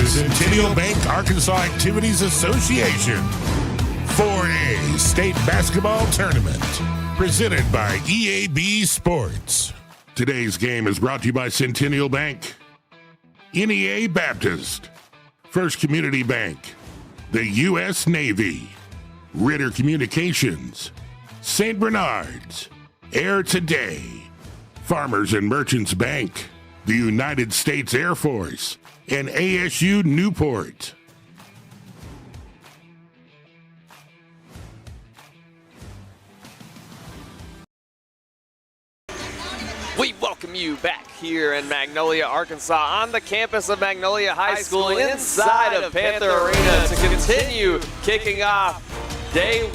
the Centennial Bank Arkansas Activities Association 4A State Basketball Tournament, presented by EAB Sports. Today's game is brought to you by Centennial Bank, NEA Baptist, First Community Bank, the U.S. Navy, Ritter Communications, St. Bernard's, Air Today, Farmers and Merchants Bank, the United States Air Force, and ASU Newport. We welcome you back here in Magnolia, Arkansas, on the campus of Magnolia High School, inside of Panther Arena, to continue kicking off day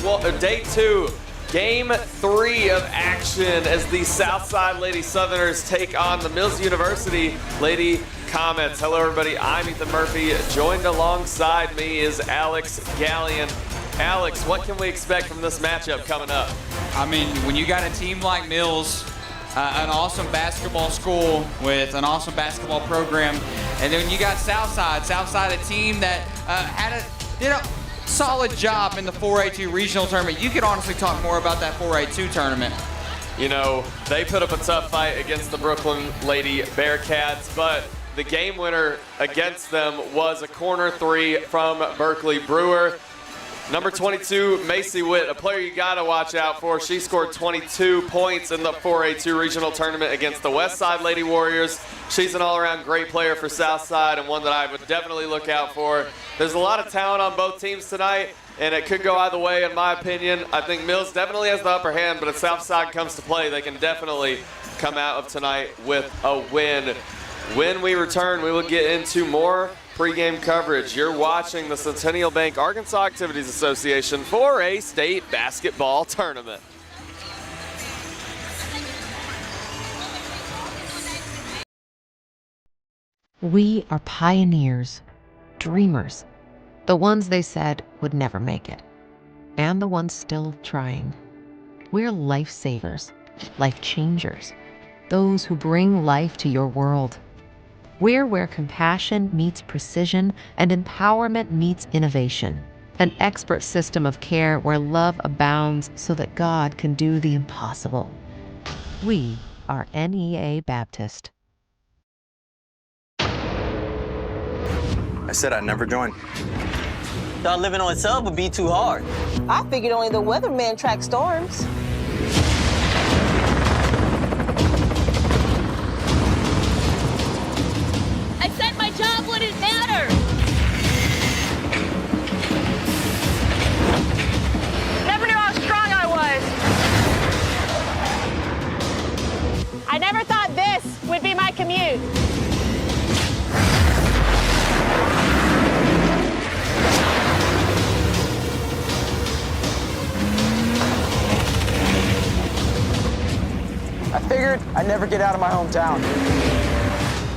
2, game 3 of action as the Southside Lady Southerners take on the Mills University Lady Comets. Hello, everybody. I'm Ethan Murphy. Joined alongside me is Alex Gallion. Alex, what can we expect from this matchup coming up? I mean, when you got a team like Mills, an awesome basketball school with an awesome basketball program, and then you got Southside, a team that did a solid job in the 4A2 regional tournament. You could honestly talk more about that 4A2 tournament. You know, they put up a tough fight against the Brooklyn Lady Bearcats, but the game winner against them was a corner 3 from Berkeley Brewer. Number 22, Macy Witt, a player you got to watch out for. She scored 22 points in the 4A2 regional tournament against the Westside Lady Warriors. She's an all-around great player for Southside and one that I would definitely look out for. There's a lot of talent on both teams tonight, and it could go either way in my opinion. I think Mills definitely has the upper hand, but if Southside comes to play, they can definitely come out of tonight with a win. When we return, we will get into more pregame coverage. You're watching the Centennial Bank Arkansas Activities Association 4A State Basketball Tournament. We are pioneers, dreamers, the ones they said would never make it, and the ones still trying. We're lifesavers, life changers, those who bring life to your world. We're where compassion meets precision and empowerment meets innovation. An expert system of care where love abounds so that God can do the impossible. We are NEA Baptist. I said I'd never join. Thought living on sub would be too hard. I figured only the weatherman tracks storms. I said my job wouldn't matter. Never knew how strong I was. I never thought this would be my commute. I figured I'd never get out of my hometown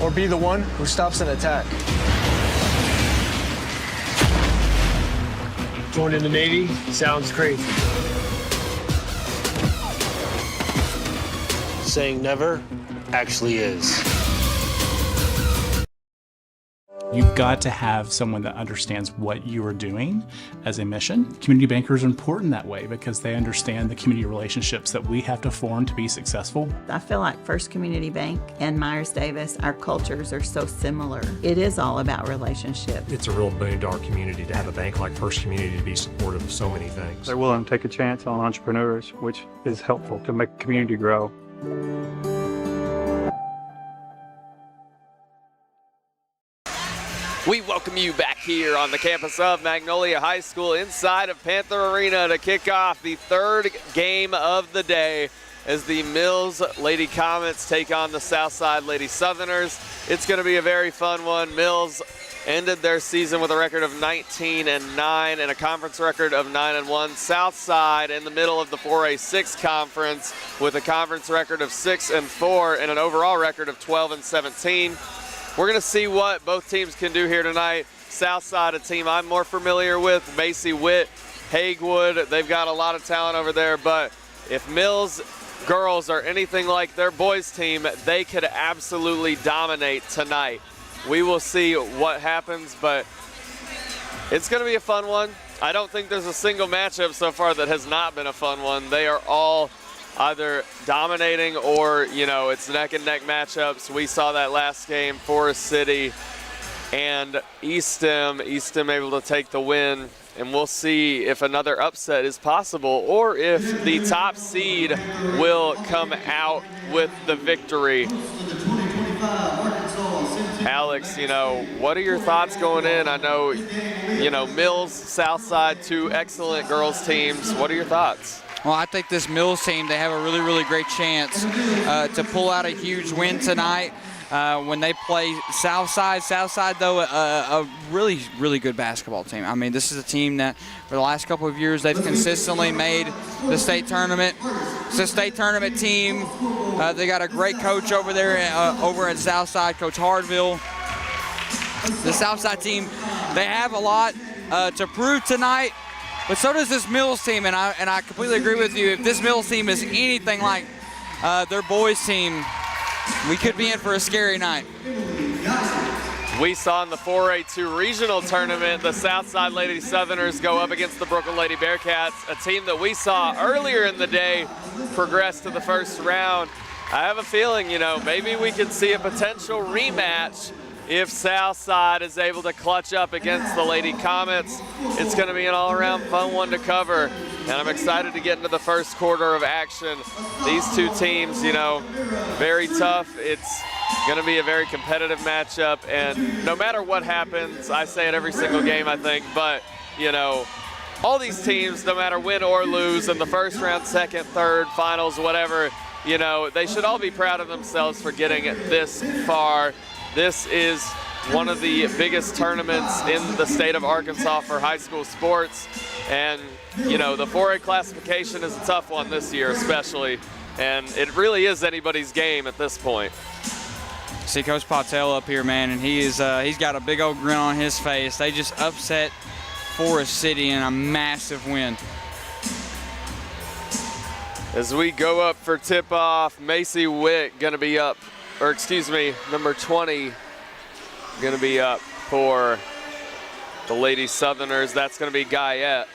or be the one who stops an attack. Joining the Navy sounds crazy. Saying never actually is. You've got to have someone that understands what you are doing as a mission. Community bankers are important that way because they understand the community relationships that we have to form to be successful. I feel like First Community Bank and Myers Davis, our cultures are so similar. It is all about relationships. It's a real billion-dollar community to have a bank like First Community to be supportive of so many things. They're willing to take a chance on entrepreneurs, which is helpful to make the community grow. We welcome you back here on the campus of Magnolia High School inside of Panther Arena to kick off the 3rd game of the day as the Mills Lady Comets take on the Southside Lady Southerners. It's going to be a very fun one. Mills ended their season with a record of 19-9 and a conference record of 9-1. Southside in the middle of the 4A6 conference with a conference record of 6-4 and an overall record of 12-17. We're going to see what both teams can do here tonight. Southside, a team I'm more familiar with, Macy Witt, Hagewood, they've got a lot of talent over there, but if Mills girls are anything like their boys team, they could absolutely dominate tonight. we will see what happens, but it's going to be a fun one. I don't think there's a single matchup so far that has not been a fun one. They are all either dominating or, you know, it's neck-and-neck matchups. We saw that last game, Forest City and Eastham. Eastham able to take the win, and we'll see if another upset is possible or if the top seed will come out with the victory. Alex, you know, what are your thoughts going in? I know, you know, Mills, Southside, two excellent girls teams. What are your thoughts? Well, I think this Mills team, they have a really, really great chance to pull out a huge win tonight when they play Southside. Southside, though, a really, really good basketball team. I mean, this is a team that for the last couple of years, they've consistently made the state tournament. It's a state tournament team. They got a great coach over there, over at Southside, Coach Hardville. The Southside team, they have a lot to prove tonight, but so does this Mills team, and I completely agree with you. If this Mills team is anything like their boys team, we could be in for a scary night. We saw in the 4A2 regional tournament, the Southside Lady Southerners go up against the Brooklyn Lady Bearcats, a team that we saw earlier in the day progress to the first round. I have a feeling, you know, maybe we could see a potential rematch if Southside is able to clutch up against the Lady Comets. It's going to be an all-around fun one to cover, and I'm excited to get into the first quarter of action. These two teams, you know, very tough. It's going to be a very competitive matchup, and no matter what happens, I say it every single game, I think, but, you know, all these teams, no matter win or lose in the first round, second, third, finals, whatever, you know, they should all be proud of themselves for getting this far. This is one of the biggest tournaments in the state of Arkansas for high school sports. And, you know, the 4A classification is a tough one this year especially. And it really is anybody's game at this point. See Coach Patel up here, man, and he's got a big old grin on his face. They just upset Forest City in a massive win. As we go up for tip-off, Macy Witt going to be up, or excuse me, number 20 going to be up for the Lady Southerners. That's going to be Guyette.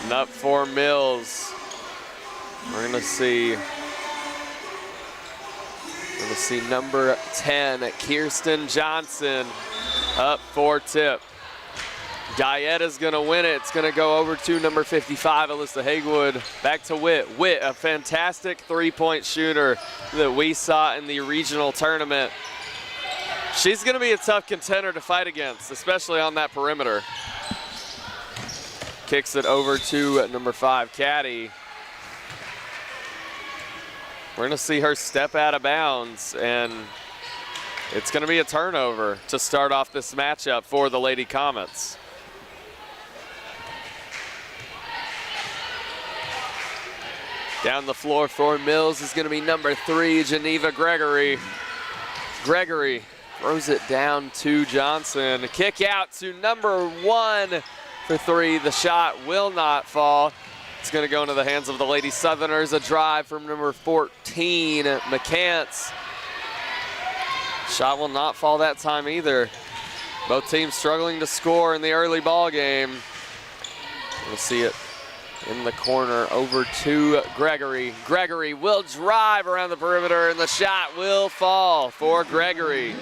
And up for Mills. We're going to see number 10, Kirsten Johnson, up for tip. Guyette is going to win it. It's going to go over to number 55, Alyssa Haywood. Back to Witt. Witt, a fantastic three-point shooter that we saw in the regional tournament. She's going to be a tough contender to fight against, especially on that perimeter. Kicks it over to number 5, Caddy. We're going to see her step out of bounds, and it's going to be a turnover to start off this matchup for the Lady Comets. Down the floor for Mills is going to be number 3, Geneva Gregory. Gregory throws it down to Johnson. A kick out to number 1 for 3. The shot will not fall. It's going to go into the hands of the Lady Southerners. A drive from number 14, McCants. Shot will not fall that time either. Both teams struggling to score in the early ball game. We'll see it in the corner over to Gregory. Gregory will drive around the perimeter, and the shot will fall for Gregory.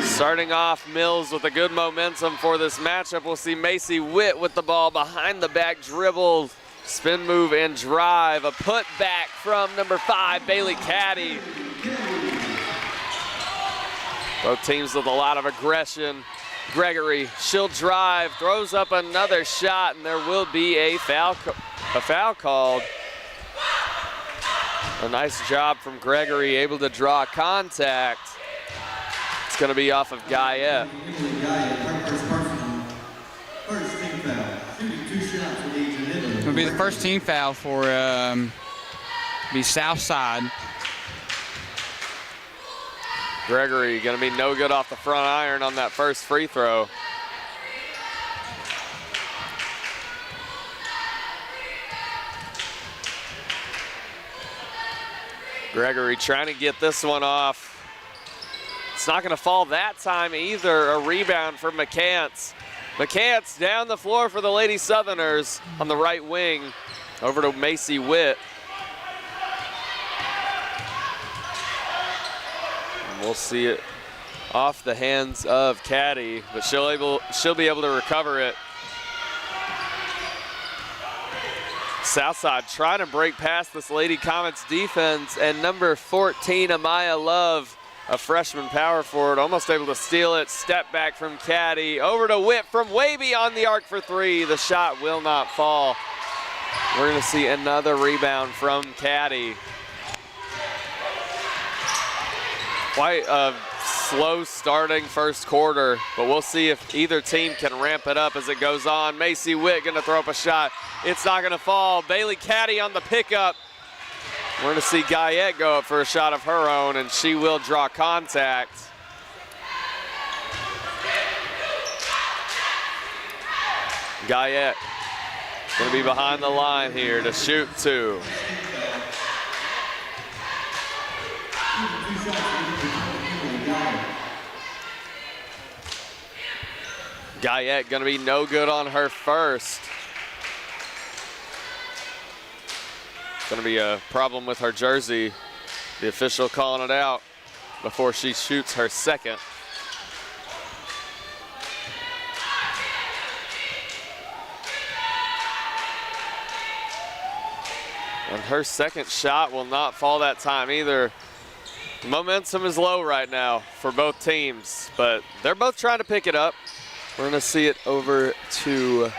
Starting off Mills with a good momentum for this matchup. We'll see Macy Witt with the ball behind the back dribble, spin move and drive. A put back from number 5, Bailey Caddy. Both teams with a lot of aggression. Gregory, she'll drive, throws up another shot, and there will be a foul called. A nice job from Gregory, able to draw contact. It's going to be off of Guyette. It'll be the first team foul for be Southside. Gregory going to be no good off the front iron on that first free throw. Gregory trying to get this one off. It's not going to fall that time either. A rebound for McCants. McCants down the floor for the Lady Southerners on the right wing. Over to Macy Witt. And we'll see it off the hands of Caddy, but she'll be able to recover it. Southside trying to break past this Lady Comets defense, and number 14, Amaya Love, a freshman power forward, almost able to steal it. Step back from Caddy, over to Witt from way beyond the arc for three. The shot will not fall. We're gonna see another rebound from Caddy. Quite a slow starting first quarter, but we'll see if either team can ramp it up as it goes on. Macy Witt gonna throw up a shot. It's not gonna fall. Bailey Caddy on the pickup. We're gonna see Guyette go up for a shot of her own, and she will draw contact. Guyette gonna be behind the line here to shoot two. Guyette gonna be no good on her first. Gonna be a problem with her jersey. The official calling it out before she shoots her second. And her second shot will not fall that time either. The momentum is low right now for both teams, but they're both trying to pick it up. We're gonna see it over to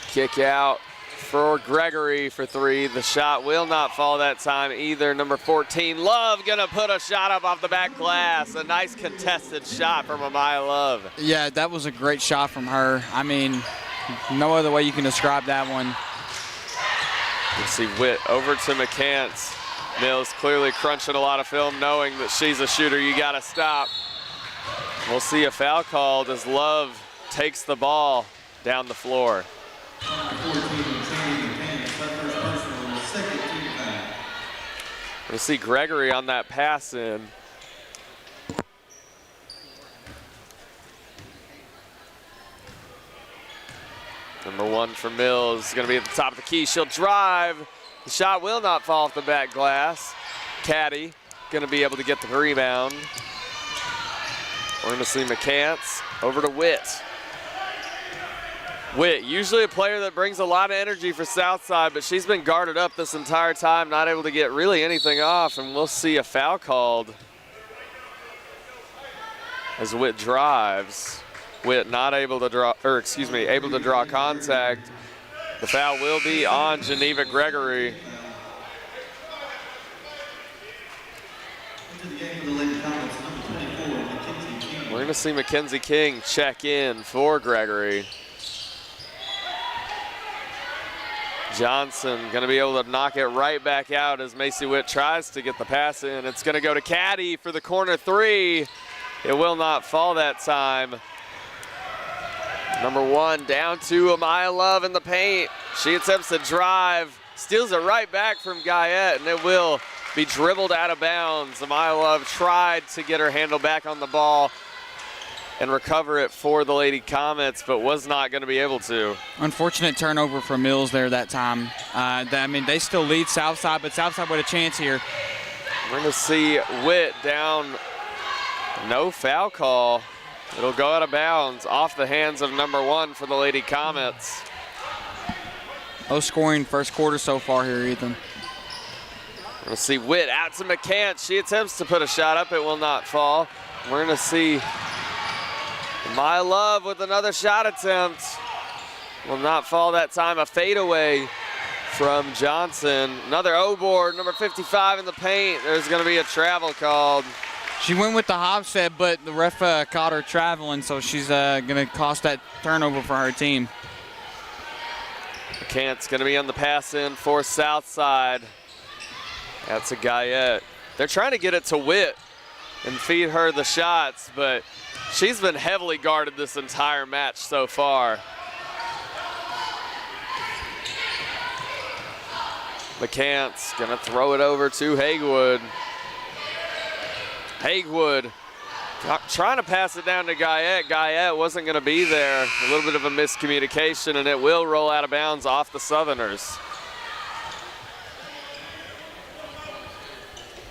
kick out for Gregory for three. The shot will not fall that time either. Number 14, Love, gonna put a shot up off the back glass. A nice contested shot from Amaya Love. Yeah, that was a great shot from her. I mean, no other way you can describe that one. You see Witt over to McCants. Mills clearly crunching a lot of film, knowing that she's a shooter you gotta stop. We'll see a foul called as Love takes the ball down the floor. We'll see Gregory on that pass in. Number one for Mills is gonna be at the top of the key. She'll drive. The shot will not fall off the back glass. Caddy gonna be able to get the rebound. We're gonna see McCants over to Witt. Witt, usually a player that brings a lot of energy for Southside, but she's been guarded up this entire time, not able to get really anything off, and we'll see a foul called as Witt drives. Witt not able to draw, or excuse me, able to draw contact. The foul will be on Geneva Gregory. We're gonna see Mackenzie King check in for Gregory. Johnson gonna be able to knock it right back out as Macy Witt tries to get the pass in. It's gonna go to Caddy for the corner three. It will not fall that time. Number one down to Amaya Love in the paint. She attempts to drive, steals it right back from Guyette, and it will be dribbled out of bounds. Amaya Love tried to get her handle back on the ball and recover it for the Lady Comets, but was not going to be able to. Unfortunate turnover for Mills there that time. I mean, they still lead Southside, but Southside with a chance here. We're going to see Witt down. No foul call. It'll go out of bounds off the hands of number one for the Lady Comets. No scoring first quarter so far here, Ethan. We're going to see Witt out to McCants. She attempts to put a shot up. It will not fall. We're going to see My Love with another shot attempt. Will not fall that time. A fadeaway from Johnson. Another O-board, number 55 in the paint. There's going to be a travel called. She went with the hop set, but the ref caught her traveling, so she's going to cost that turnover for her team. McCants going to be on the pass in for Southside. That's a Guyette. They're trying to get it to Witt and feed her the shots, but she's been heavily guarded this entire match so far. McCants gonna throw it over to Hagewood. Hagewood trying to pass it down to Guyette. Guyette wasn't gonna be there. A little bit of a miscommunication, and it will roll out of bounds off the Southerners.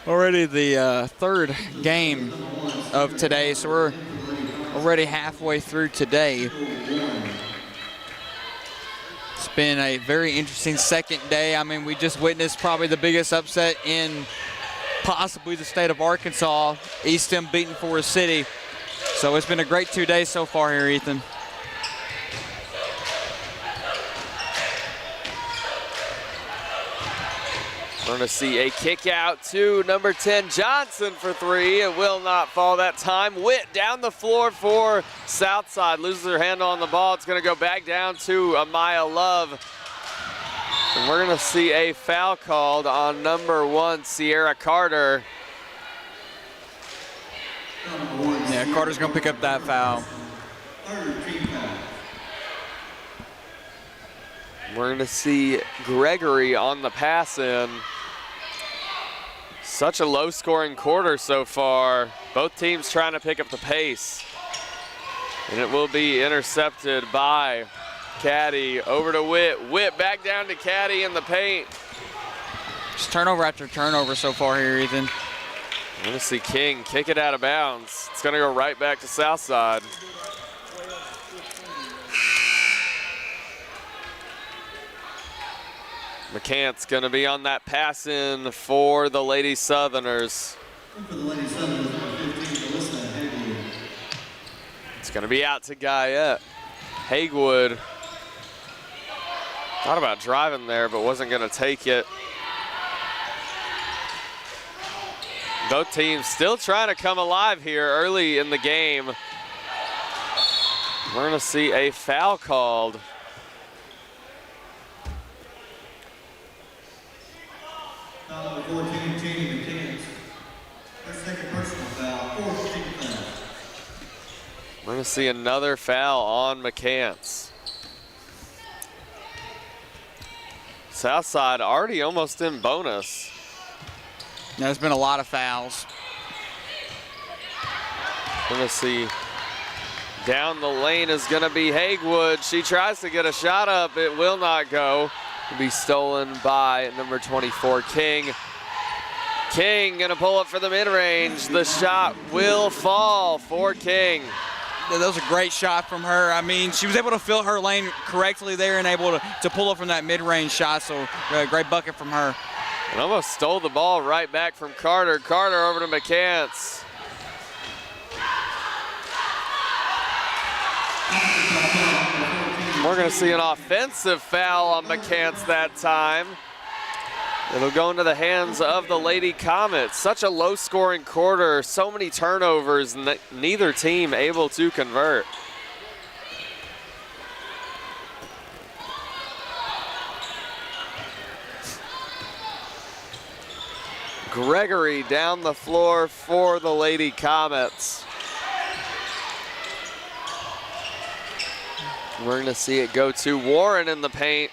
Already the third game of today, so we're already halfway through today. It's been a very interesting second day. I mean, we just witnessed probably the biggest upset in possibly the state of Arkansas, Easton beating Forest City. So it's been a great 2 days so far here, Ethan. We're going to see a kick out to number 10, Johnson, for three. It will not fall that time. Witt down the floor for Southside. Loses her handle on the ball. It's going to go back down to Amaya Love. And we're going to see a foul called on number 1, Sierra Carter. Yeah, Carter's going to pick up that foul. We're going to see Gregory on the pass in. Such a low-scoring quarter so far. Both teams trying to pick up the pace. And it will be intercepted by Caddy. Over to Witt. Witt back down to Caddy in the paint. Just turnover after turnover so far here, Ethan. We're going to see King kick it out of bounds. It's going to go right back to Southside. McCants going to be on that pass in for the Lady Southerners. It's going to be out to Guyette. Hagewood thought about driving there, but wasn't going to take it. Both teams still trying to come alive here early in the game. We're going to see a foul called. Number 14, Jeannie McCants. Let's take a personal foul. 4 team fouls. We're going to see another foul on McCants. Southside already almost in bonus. Now, there's been a lot of fouls. We're going to see down the lane is going to be Hagewood. She tries to get a shot up. It will not go. Will be stolen by number 24, King. King gonna pull up for the mid-range. The shot will fall for King. That was a great shot from her. I mean, she was able to fill her lane correctly there and able to pull up from that mid-range shot, so great bucket from her. And almost stole the ball right back from Carter. Carter over to McCants. We're going to see an offensive foul on McCants that time. It'll go into the hands of the Lady Comets. Such a low-scoring quarter, so many turnovers, neither team able to convert. Gregory down the floor for the Lady Comets. We're going to see it go to Warren in the paint.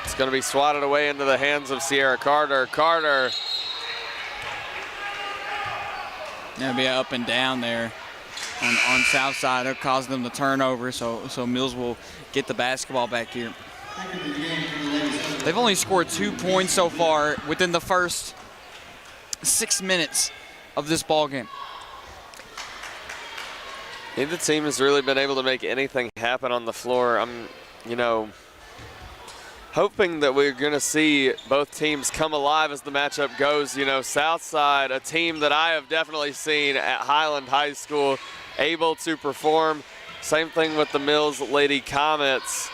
It's going to be swatted away into the hands of Sierra Carter. Carter. That'll be up and down there on Southside. It'll cause them the turnover, so Mills will get the basketball back here. They've only scored 2 points so far within the first 6 minutes of this ball game. Neither team has really been able to make anything happen on the floor. I'm, hoping that we're going to see both teams come alive as the matchup goes. Southside, a team that I have definitely seen at Highland High School, able to perform. Same thing with the Mills Lady Comets.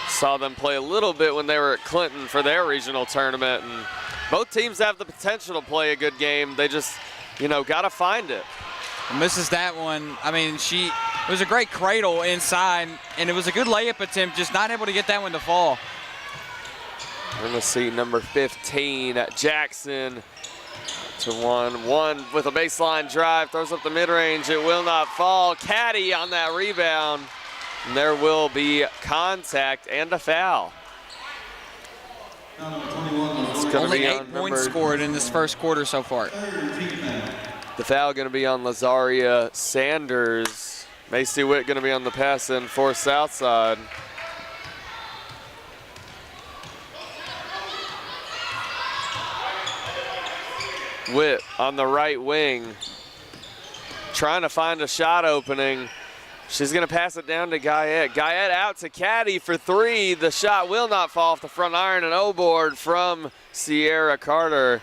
Saw them play a little bit when they were at Clinton for their regional tournament. And both teams have the potential to play a good game. They just, got to find it. Misses that one. I mean, it was a great cradle inside, and it was a good layup attempt, just not able to get that one to fall. We're going to see number 15, Jackson, to 1 with a baseline drive, throws up the mid-range. It will not fall. Caddy on that rebound, and there will be contact and a foul. It's going to Only be 8 on points scored in this first quarter so far. the foul going to be on Lazaria Sanders. Macy Witt going to be on the pass in for Southside. Witt on the right wing, trying to find a shot opening. She's going to pass it down to Guyette. Guyette out to Caddy for 3. The shot will not fall off the front iron, and O-board from Sierra Carter.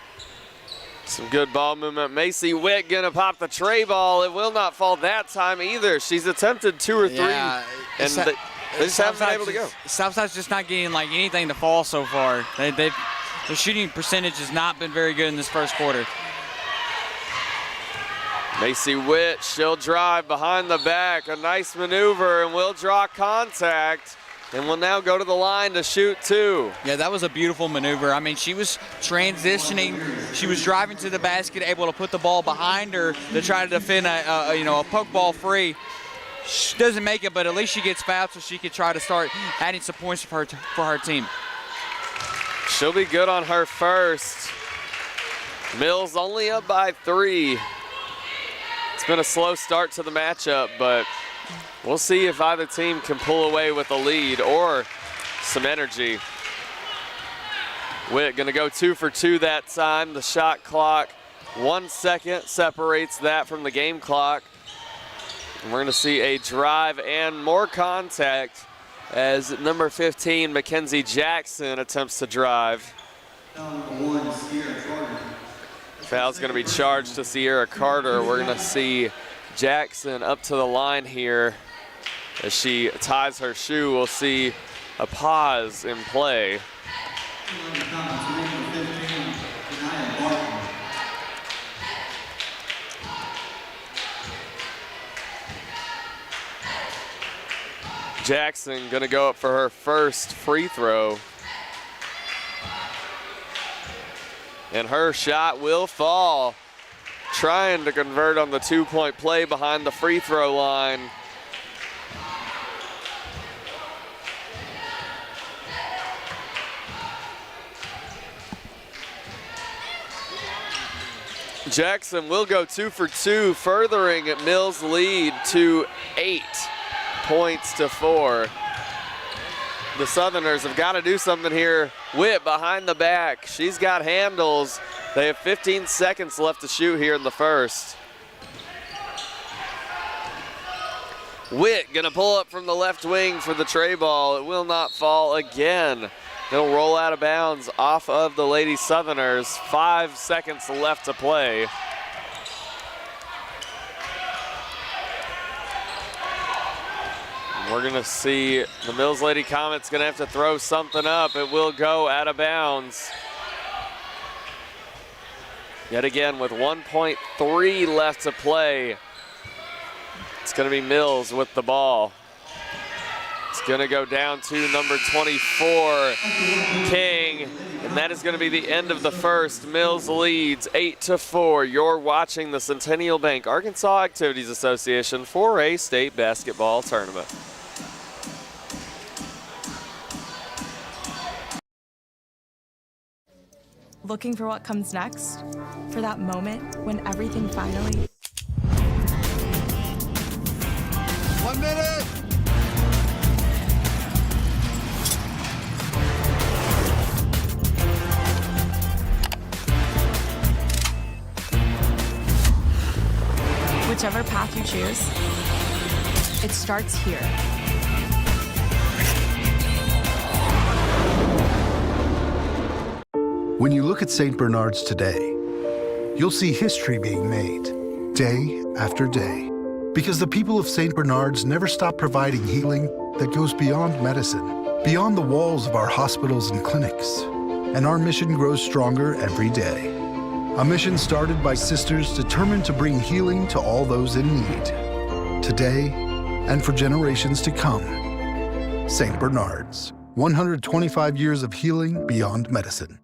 Some good ball movement. Macy Witt going to pop the tray ball. It will not fall that time either. She's attempted 2 or 3, and they just haven't been able to go. Southside's just not getting like anything to fall so far. Their shooting percentage has not been very good in this first quarter. Macy Witt, she'll drive behind the back. A nice maneuver, and will draw contact, and will now go to the line to shoot 2. Yeah, that was a beautiful maneuver. I mean, she was transitioning. She was driving to the basket, able to put the ball behind her to try to defend a poke ball free. She doesn't make it, but at least she gets fouled so she could try to start adding some points for her team. She'll be good on her first. Mills only up by 3. It's been a slow start to the matchup, but we'll see if either team can pull away with a lead or some energy. Witt gonna go 2 for 2 that time. The shot clock, 1 second separates that from the game clock. And we're gonna see a drive and more contact as number 15, Mackenzie Jackson, attempts to drive. Foul's going to be charged to Sierra Carter. We're going to see Jackson up to the line here as she ties her shoe. We'll see a pause in play. Jackson going to go up for her first free throw. And her shot will fall. Trying to convert on the 2-point play behind the free throw line. Jackson will go 2 for 2, furthering Mills' lead to 8 points to 4. The Southerners have got to do something here. Witt behind the back. She's got handles. They have 15 seconds left to shoot here in the first. Witt gonna pull up from the left wing for the tray ball. It will not fall again. It'll roll out of bounds off of the Lady Southerners. 5 seconds left to play. We're gonna see the Mills Lady Comets gonna have to throw something up. It will go out of bounds. Yet again with 1.3 left to play. It's gonna be Mills with the ball. It's gonna go down to number 24, King, and that is gonna be the end of the first. Mills leads 8-4. You're watching the Centennial Bank Arkansas Activities Association 4A State Basketball Tournament. Looking for what comes next? For that moment when everything finally... 1 minute! Whichever path you choose, it starts here. When you look at St. Bernard's today, you'll see history being made, day after day, because the people of St. Bernard's never stop providing healing that goes beyond medicine, beyond the walls of our hospitals and clinics. And our mission grows stronger every day. A mission started by sisters determined to bring healing to all those in need, today and for generations to come. St. Bernard's, 125 years of healing beyond medicine.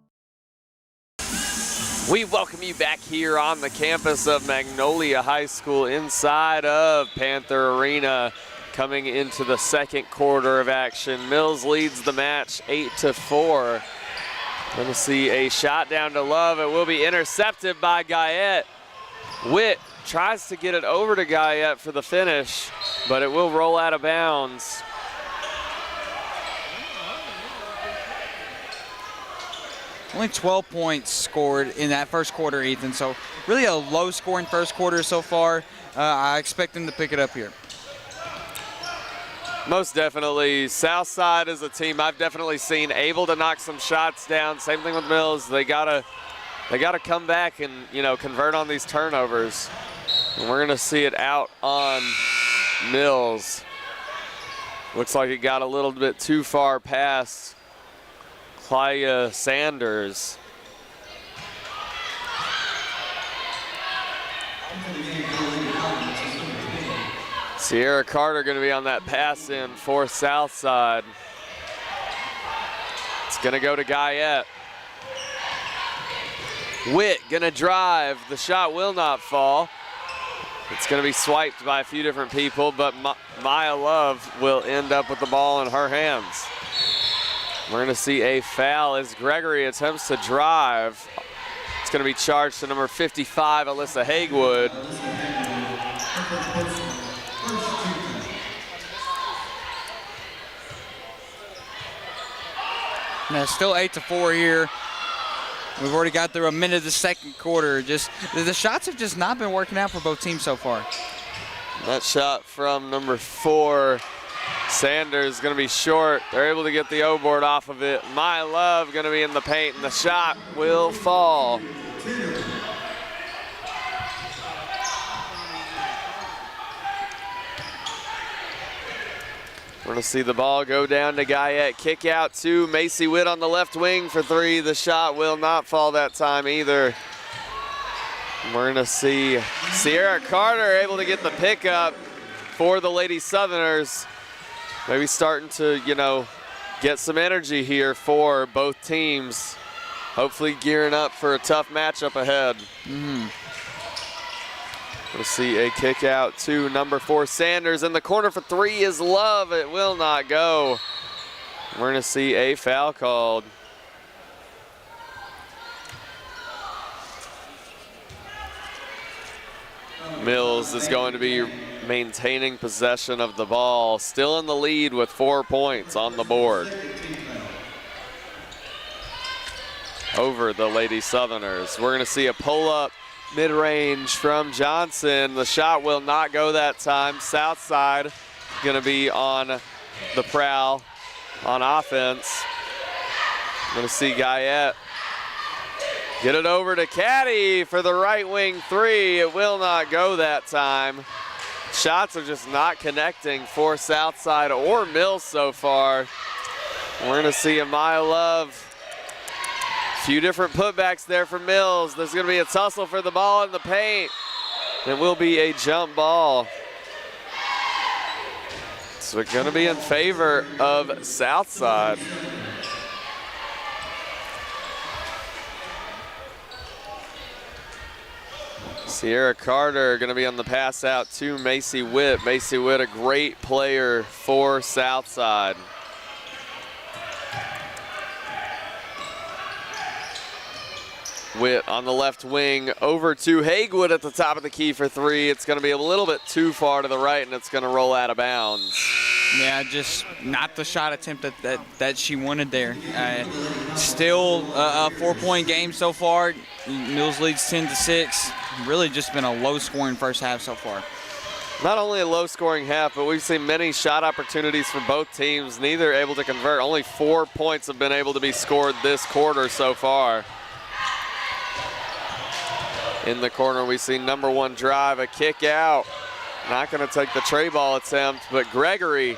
We welcome you back here on the campus of Magnolia High School inside of Panther Arena, coming into the second quarter of action. Mills leads the match 8-4. Going to see a shot down to Love. It will be intercepted by Guyette. Witt tries to get it over to Guyette for the finish, but it will roll out of bounds. Only 12 points scored in that first quarter, Ethan. So really a low-scoring first quarter so far. I expect them to pick it up here. Most definitely. Southside is a team I've definitely seen able to knock some shots down. Same thing with Mills. They gotta come back and, you know, convert on these turnovers. And we're gonna see it out on Mills. Looks like it got a little bit too far past Claudia Sanders. Sierra Carter going to be on that pass in for Southside. It's going to go to Guyette. Witt going to drive. The shot will not fall. It's going to be swiped by a few different people, but Maya Love will end up with the ball in her hands. We're going to see a foul as Gregory attempts to drive. It's going to be charged to number 55, Alyssa Hagewood. Now still 8-4 here. We've already got through a minute of the second quarter. Just the shots have just not been working out for both teams so far. That shot from number 4, Sanders, is going to be short. They're able to get the O-board off of it. My Love going to be in the paint, and the shot will fall. We're going to see the ball go down to Guyette. Kick out to Macy Witt on the left wing for 3. The shot will not fall that time either. We're going to see Sierra Carter able to get the pickup for the Lady Southerners. Maybe starting to, you know, get some energy here for both teams. Hopefully gearing up for a tough matchup ahead. We'll see a kick out to number 4, Sanders. In the corner for 3 is Love. It will not go. We're going to see a foul called. Mills is going to be maintaining possession of the ball. Still in the lead with 4 points on the board over the Lady Southerners. We're going to see a pull-up mid-range from Johnson. The shot will not go that time. Southside going to be on the prowl on offense. Going to see Guyette get it over to Caddy for the right wing 3. It will not go that time. Shots are just not connecting for Southside or Mills so far. We're going to see Amaya Love. Few different putbacks there for Mills. There's going to be a tussle for the ball in the paint. It will be a jump ball. So it's going to be in favor of Southside. Sierra Carter going to be on the pass out to Macy Witt. Macy Witt, a great player for Southside. Witt on the left wing over to Hagewood at the top of the key for 3. It's going to be a little bit too far to the right, and it's going to roll out of bounds. Yeah, just not the shot attempt that she wanted there. Still a 4-point game so far. Mills leads 10-6. Really just been a low-scoring first half so far. Not only a low-scoring half, but we've seen many shot opportunities for both teams. Neither able to convert. Only 4 points have been able to be scored this quarter so far. In the corner, we see number 1 drive, a kick out. Not going to take the tray ball attempt, but Gregory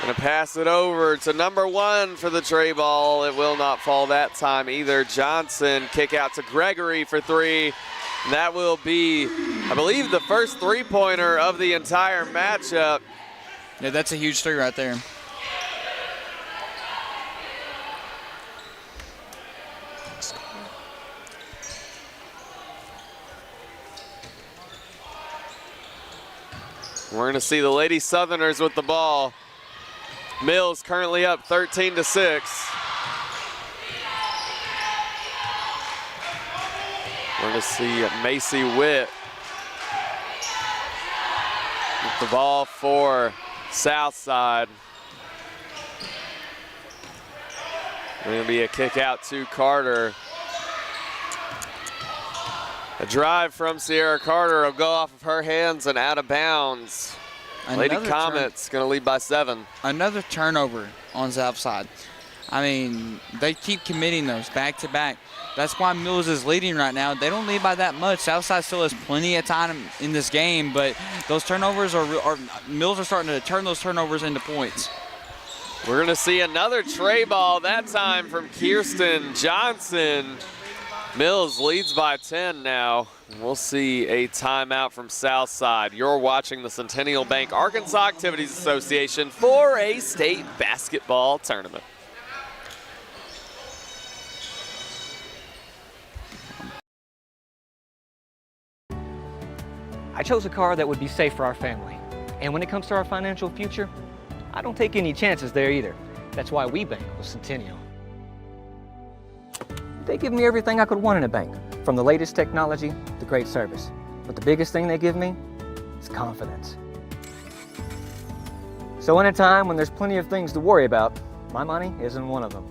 going to pass it over to number 1 for the tray ball. It will not fall that time either. Johnson, kick out to Gregory for 3. And that will be, I believe, the first 3-pointer of the entire matchup. Yeah, that's a huge 3 right there. We're going to see the Lady Southerners with the ball. Mills currently up 13-6. We're going to see Macy Witt with the ball for Southside. Going to be a kick out to Carter. A drive from Sierra Carter will go off of her hands and out of bounds. Lady Comet's going to lead by 7. Another turnover on Southside. I mean, they keep committing those back to back. That's why Mills is leading right now. They don't lead by that much. Southside still has plenty of time in this game, but those turnovers Mills are starting to turn those turnovers into points. We're going to see another tray ball, that time from Kirsten Johnson. Mills leads by 10 now. We'll see a timeout from Southside. You're watching the Centennial Bank Arkansas Activities Association 4A State Basketball Tournament. I chose a car that would be safe for our family. And when it comes to our financial future, I don't take any chances there either. That's why we bank with Centennial. They give me everything I could want in a bank, from the latest technology to great service. But the biggest thing they give me is confidence. So in a time when there's plenty of things to worry about, my money isn't one of them.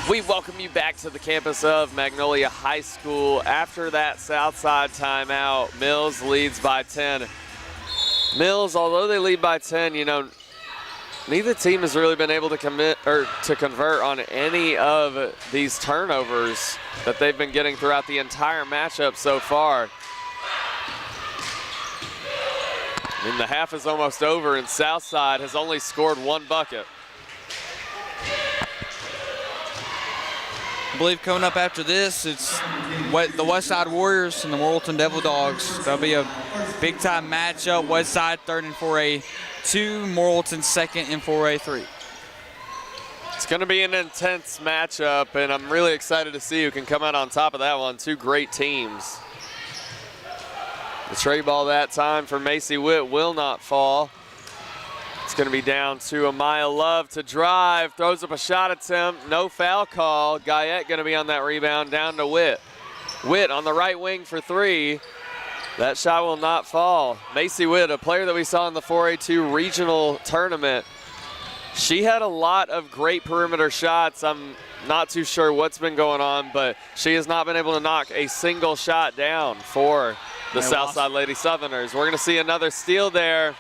We welcome you back to the campus of Magnolia High School. After that Southside timeout, Mills leads by 10. Mills, although they lead by 10, you know, neither team has really been able to convert on any of these turnovers that they've been getting throughout the entire matchup so far. I mean, the half is almost over, and Southside has only scored 1 bucket. I believe coming up after this, it's the Westside Warriors and the Morrilton Devil Dogs. That'll be a big-time matchup. Westside 3rd in 4A2, Morrilton 2nd in 4A3. It's going to be an intense matchup, and I'm really excited to see who can come out on top of that one. 2 great teams. The tray ball that time for Macy Witt will not fall. It's going to be down to Amaya Love to drive, throws up a shot attempt, no foul call. Guyette going to be on that rebound, down to Witt. Witt on the right wing for 3. That shot will not fall. Macy Witt, a player that we saw in the 4A2 regional tournament. She had a lot of great perimeter shots. I'm not too sure what's been going on, but she has not been able to knock a single shot down for the Southside Lady Southerners. We're going to see another steal there.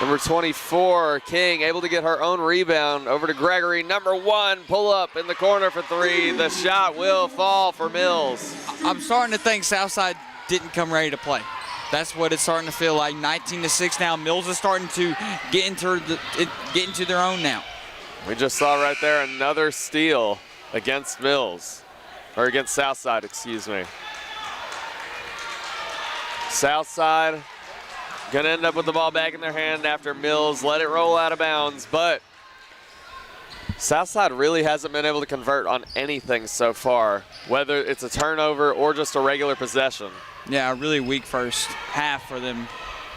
Number 24, King, able to get her own rebound over to Gregory. Number 1, pull up in the corner for 3. The shot will fall for Mills. I'm starting to think Southside didn't come ready to play. That's what it's starting to feel like. 19-6 now. Mills is starting to get into their own now. We just saw right there another steal against Mills, or against Southside, excuse me. Southside gonna end up with the ball back in their hand after Mills let it roll out of bounds, but Southside really hasn't been able to convert on anything so far, whether it's a turnover or just a regular possession. Yeah, a really weak first half for them.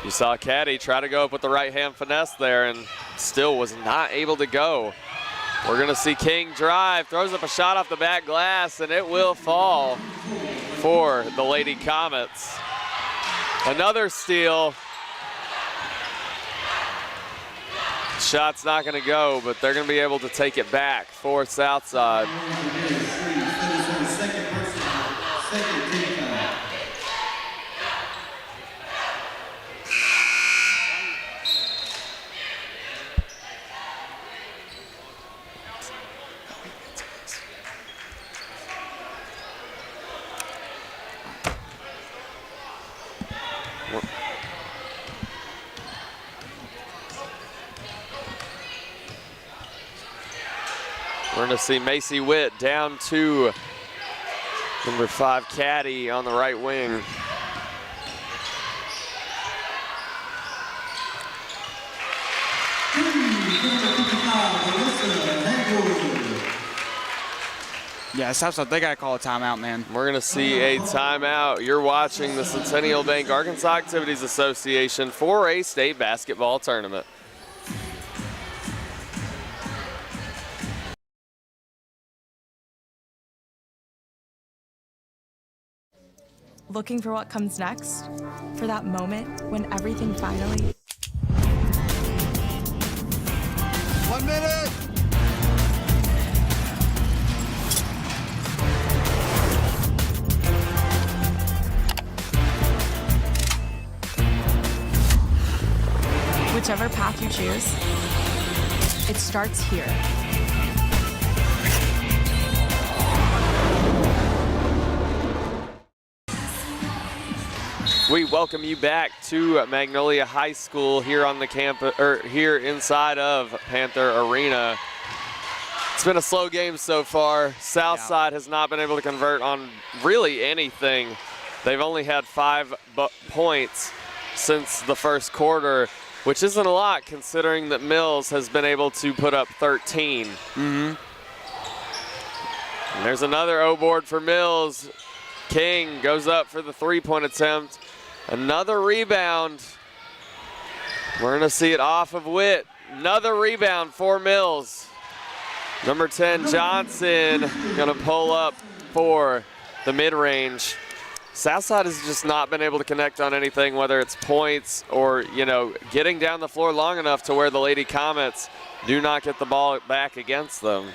You saw Caddy try to go up with the right hand finesse there and still was not able to go. We're gonna see King drive, throws up a shot off the back glass, and it will fall for the Lady Comets. Another steal. Shot's not going to go, but they're going to be able to take it back for Southside. We're going to see Macy Witt down to number 5, Caddy, on the right wing. Yeah, Southside, they got to call a timeout, man. We're going to see a timeout. You're watching the Centennial Bank Arkansas Activities Association 4A State Basketball Tournament. looking for what comes next, for that moment when everything finally... 1 minute! Whichever path you choose, it starts here. We welcome you back to Magnolia High School here on the campus, or here inside of Panther Arena. It's been a slow game so far. Southside has not been able to convert on really anything. They've only had 5 points since the first quarter, which isn't a lot considering that Mills has been able to put up 13. And there's another O board for Mills. King goes up for the 3-point attempt. Another rebound. We're gonna see it off of Witt. Another rebound for Mills. Number 10, Johnson, gonna pull up for the mid-range. Southside has just not been able to connect on anything, whether it's points or, you know, getting down the floor long enough to where the Lady Comets do not get the ball back against them.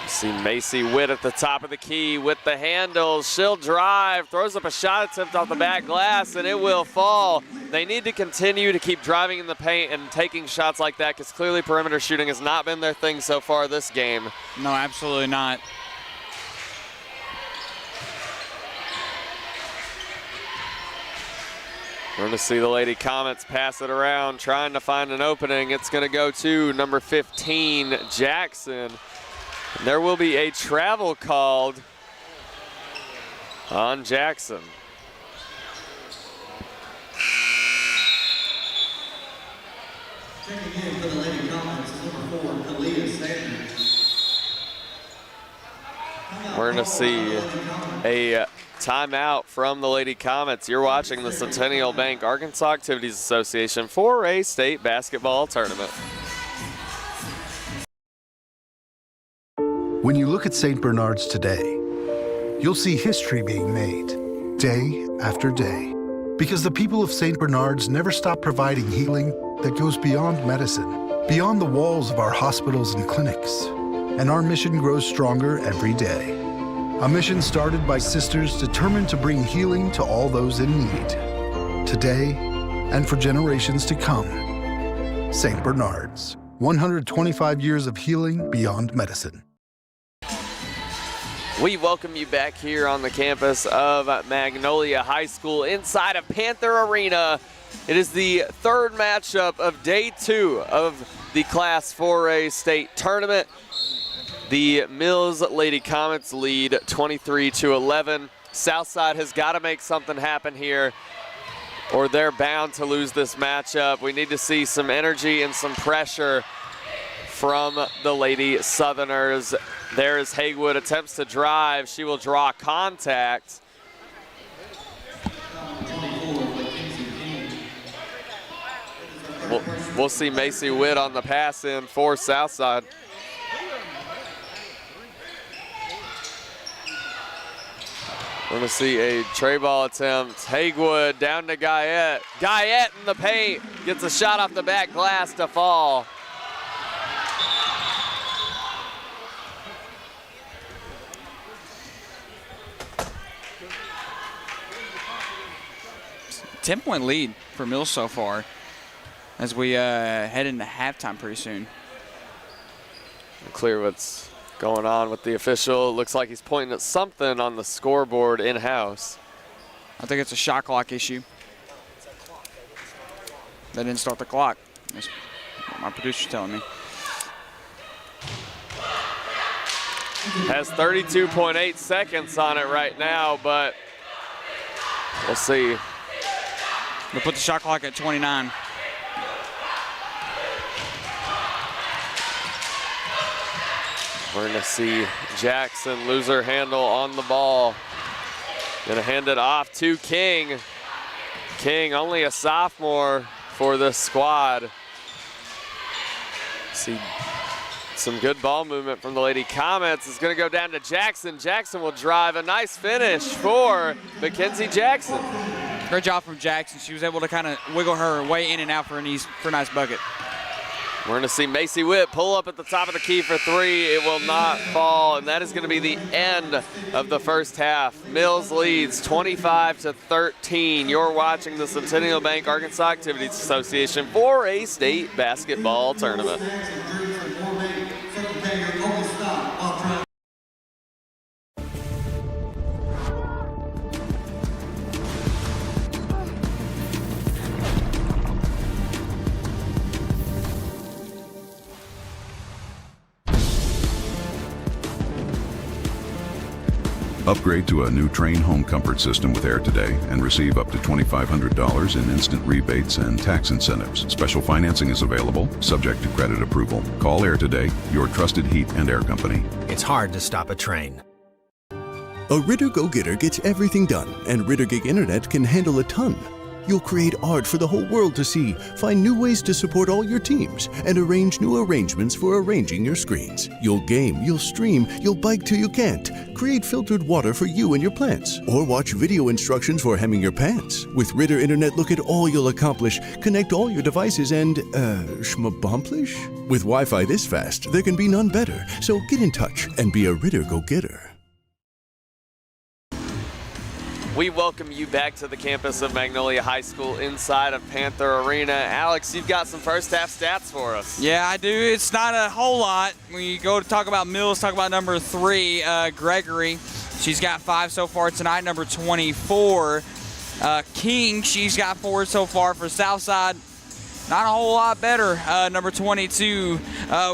See Macy Witt at the top of the key with the handles. She'll drive, throws up a shot attempt off the back glass, and it will fall. They need to continue to keep driving in the paint and taking shots like that, because clearly perimeter shooting has not been their thing so far this game. No, absolutely not. We're going to see the Lady Comets pass it around, trying to find an opening. It's going to go to number 15, Jackson. There will be a travel called on Jackson. Checking in for the Lady Comets is number 4, Kalia Sanders. We're going to see a timeout from the Lady Comets. You're watching the Centennial Bank Arkansas Activities Association 4A State Basketball Tournament. When you look at St. Bernard's today, you'll see history being made, day after day, because the people of St. Bernard's never stop providing healing that goes beyond medicine, beyond the walls of our hospitals and clinics. And our mission grows stronger every day. A mission started by sisters determined to bring healing to all those in need, today and for generations to come. St. Bernard's, 125 years of healing beyond medicine. We welcome you back here on the campus of Magnolia High School inside of Panther Arena. It is the third matchup of day 2 of the Class 4A state tournament. The Mills Lady Comets lead 23-11. Southside has got to make something happen here, or they're bound to lose this matchup. We need to see some energy and some pressure from the Lady Southerners. There is Haywood, attempts to drive. She will draw contact. We'll see Macy Witt on the pass in for Southside. We're going to see a tray ball attempt. Haywood down to Guyette. Guyette in the paint. Gets a shot off the back glass to fall. Ten-point lead for Mills so far as we head into halftime pretty soon. Clear what's going on with the official. Looks like he's pointing at something on the scoreboard in-house. I think it's a shot clock issue. They didn't start the clock. That's what my producer's telling me. Has 32.8 seconds on it right now, but we'll see. We'll put the shot clock at 29. We're going to see Jackson lose her handle on the ball. Going to hand it off to King. King, only a sophomore for this squad. See Some good ball movement from the Lady Comets. It's going to go down to Jackson. Jackson will drive. A nice finish for Mackenzie Jackson. Great job from Jackson. She was able to kind of wiggle her way in and out for a nice bucket. We're going to see Macy Witt pull up at the top of the key for three. It will not fall, and that is going to be the end of the first half. Mills leads 25-13. You're watching the Centennial Bank Arkansas Activities Association 4A State Basketball Tournament. Upgrade to a new Train home comfort system with Air today and receive up to $2,500 in instant rebates and tax incentives. Special financing is available, subject to credit approval. Call Air today, your trusted heat and air company. It's hard to stop a train. A Ritter Go-Getter gets everything done, and Ritter Gig Internet can handle a ton. You'll create art for the whole world to see, find new ways to support all your teams, and arrange new arrangements for arranging your screens. You'll game, you'll stream, you'll bike till you can't, create filtered water for you and your plants, or watch video instructions for hemming your pants. With Ritter Internet, look at all you'll accomplish, connect all your devices, and, schmabomplish? With Wi-Fi this fast, there can be none better. So get in touch and be a Ritter Go-Getter. We welcome you back to the campus of Magnolia High School inside of Panther Arena. Alex, you've got some first half stats for us. Yeah, I do. It's not a whole lot. When you go to talk about Mills, talk about number 3, Gregory. She's got 5 so far tonight, number 24. King, she's got 4 so far for Southside. Not a whole lot better. Number 22,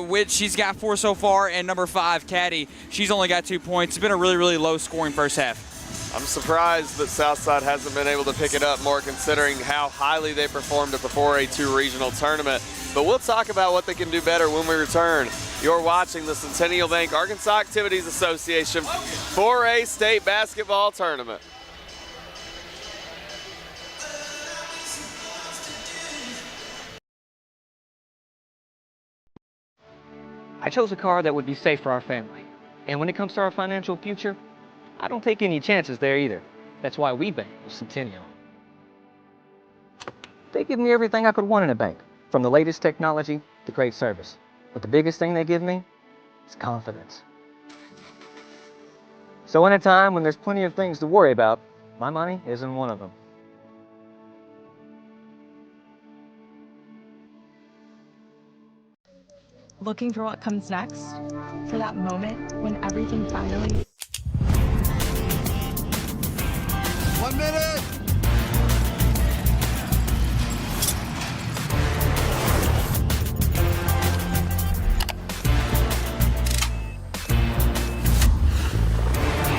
Which she's got 4 so far, and number 5, Caddy, she's only got 2 points. It's been a really, really low scoring first half. I'm surprised that Southside hasn't been able to pick it up more considering how highly they performed at the 4A2 regional tournament. But we'll talk about what they can do better when we return. You're watching the Centennial Bank Arkansas Activities Association 4A State Basketball Tournament. I chose a car that would be safe for our family. And when it comes to our financial future, I don't take any chances there either. That's why we bank with Centennial. They give me everything I could want in a bank, from the latest technology to great service. But the biggest thing they give me is confidence. So in a time when there's plenty of things to worry about, my money isn't one of them. Looking for what comes next? For that moment when everything finally... 1 minute!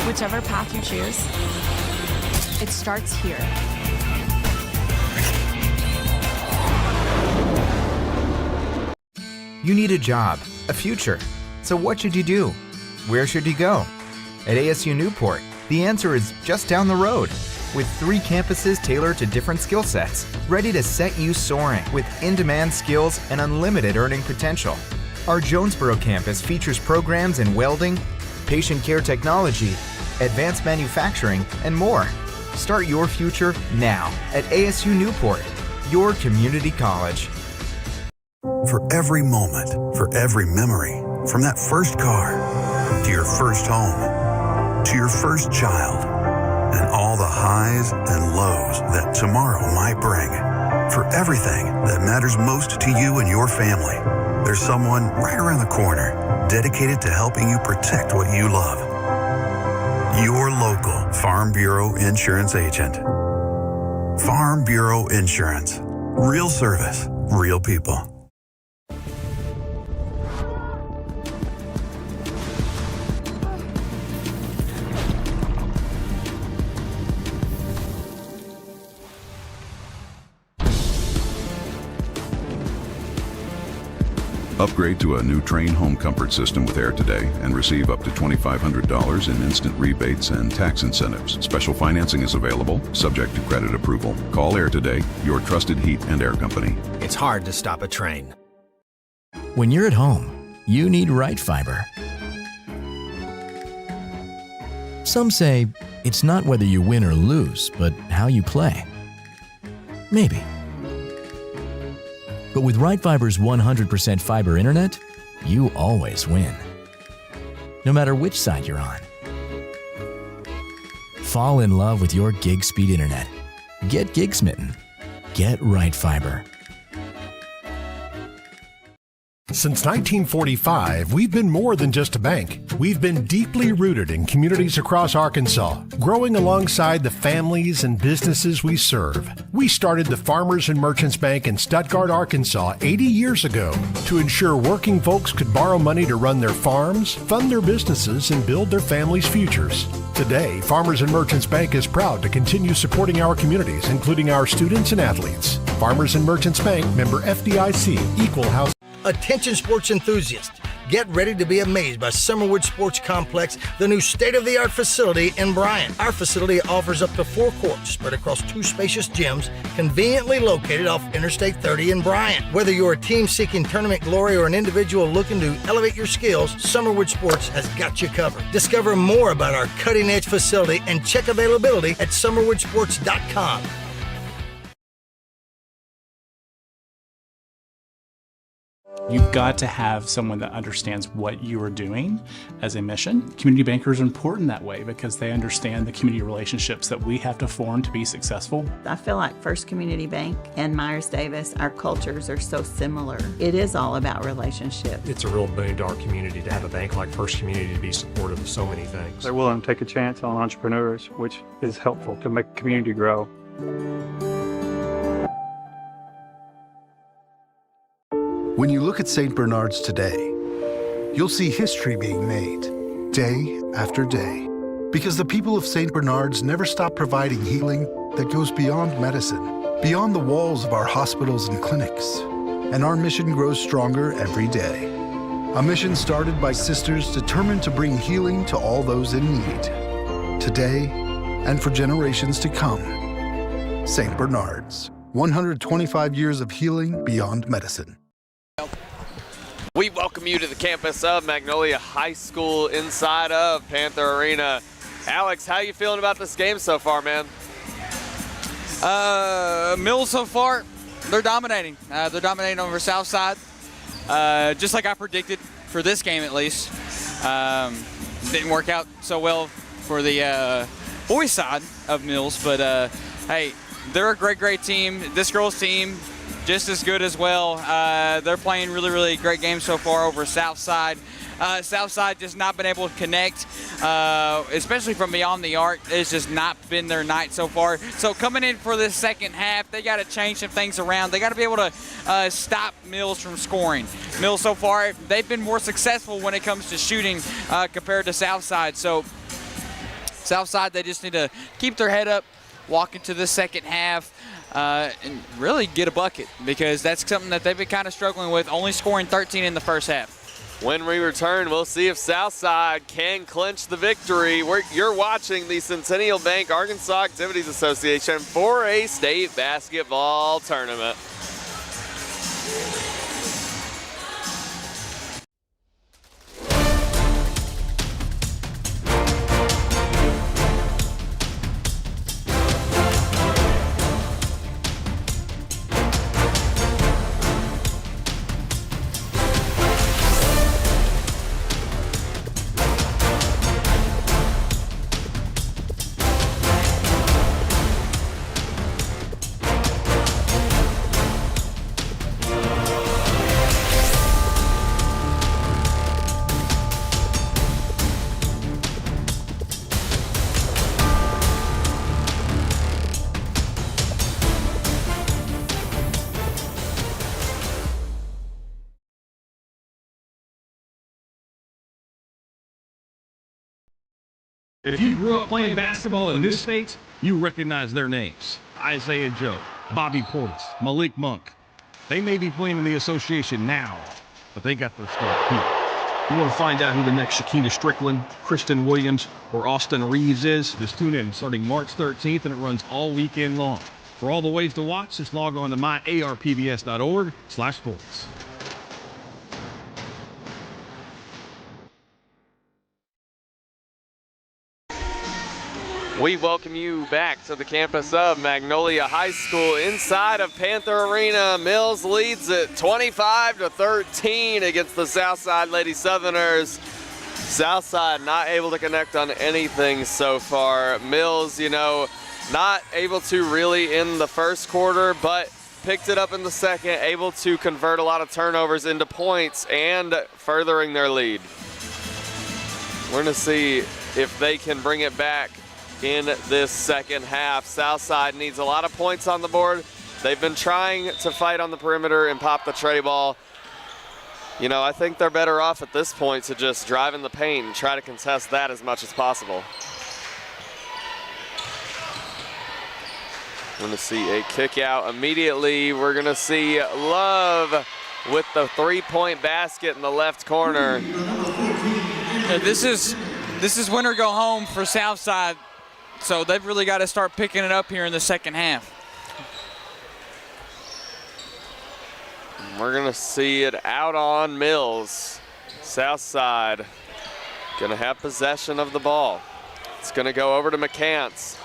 Whichever path you choose, it starts here. You need a job, a future. So what should you do? Where should you go? At ASU Newport, the answer is just down the road. With 3 campuses tailored to different skill sets, ready to set you soaring with in-demand skills and unlimited earning potential. Our Jonesboro campus features programs in welding, patient care technology, advanced manufacturing, and more. Start your future now at ASU Newport, your community college. For every moment, for every memory, from that first car, to your first home, to your first child, and all the highs and lows that tomorrow might bring. For everything that matters most to you and your family, there's someone right around the corner dedicated to helping you protect what you love. Your local Farm Bureau Insurance agent. Farm Bureau Insurance. Real service, real people. Upgrade to a new Train home comfort system with Air today and receive up to $2,500 in instant rebates and tax incentives. Special financing is available, subject to credit approval. Call Air today, your trusted heat and air company. It's hard to stop a train. When you're at home, you need right fiber. Some say it's not whether you win or lose, but how you play. Maybe. But with right fiber's 100% fiber internet, you always win. No matter which side you're on. Fall in love with your gig speed internet. Get gig smitten. Get right fiber. Since 1945, we've been more than just a bank. We've been deeply rooted in communities across Arkansas, growing alongside the families and businesses we serve. We started the Farmers and Merchants Bank in Stuttgart, Arkansas 80 years ago to ensure working folks could borrow money to run their farms, fund their businesses, and build their families' futures. Today, Farmers and Merchants Bank is proud to continue supporting our communities, including our students and athletes. Farmers and Merchants Bank, member FDIC, equal house. Attention sports enthusiasts, get ready to be amazed by Summerwood Sports Complex, the new state-of-the-art facility in Bryant. Our facility offers up to 4 courts spread across 2 spacious gyms, conveniently located off Interstate 30 in Bryant. Whether you're a team seeking tournament glory or an individual looking to elevate your skills, Summerwood Sports has got you covered. Discover more about our cutting-edge facility and check availability at summerwoodsports.com. You've got to have someone that understands what you are doing as a mission. Community bankers are important that way because they understand the community relationships that we have to form to be successful. I feel like First Community Bank and Myers Davis, our cultures are so similar. It is all about relationship. It's a real boon to our community to have a bank like First Community to be supportive of so many things. They're willing to take a chance on entrepreneurs, which is helpful to make the community grow. When you look at St. Bernard's today, you'll see history being made, day after day. Because the people of St. Bernard's never stop providing healing that goes beyond medicine, beyond the walls of our hospitals and clinics. And our mission grows stronger every day. A mission started by sisters determined to bring healing to all those in need, today and for generations to come. St. Bernard's, 125 years of healing beyond medicine. We welcome you to the campus of Magnolia High School inside of Panther Arena. Alex, how you feeling about this game so far, man? Mills so far, they're dominating. They're dominating over Southside, just like I predicted for this game at least. Didn't work out so well for the boys side of Mills, but hey, they're a great team. This girls team, just as good as well. They're playing really great games so far over Southside. Southside just not been able to connect, especially from beyond the arc. It's just not been their night so far. So coming in for this second half, they got to change some things around. They got to be able to stop Mills from scoring. Mills so far, they've been more successful when it comes to shooting compared to Southside. So Southside, they just need to keep their head up, walk into the second half, and really get a bucket, because that's something that they've been kind of struggling with, only scoring 13 in the first half. When we return, we'll see if Southside can clinch the victory. You're watching the Centennial Bank Arkansas Activities Association 4A State Basketball Tournament. If you grew up playing basketball in this state, you recognize their names. Isaiah Joe, Bobby Portis, Malik Monk. They may be playing in the association now, but they got their start here. You want to find out who the next Shakina Strickland, Kristen Williams, or Austin Reeves is? Just tune in starting March 13th, and it runs all weekend long. For all the ways to watch, just log on to myarpbs.org/sports. We welcome you back to the campus of Magnolia High School inside of Panther Arena. Mills leads it 25-13 against the Southside Lady Southerners. Southside not able to connect on anything so far. Mills, not able to really in the first quarter, but picked it up in the second, able to convert a lot of turnovers into points and furthering their lead. We're going to see if they can bring it back in this second half. Southside needs a lot of points on the board. They've been trying to fight on the perimeter and pop the tray ball. I think they're better off at this point to just drive in the paint and try to contest that as much as possible. We're going to see a kick out immediately. We're going to see Love with the three-point basket in the left corner. This is win or go home for Southside. So they've really got to start picking it up here in the second half. We're going to see it out on Mills. Southside going to have possession of the ball. It's going to go over to McCants.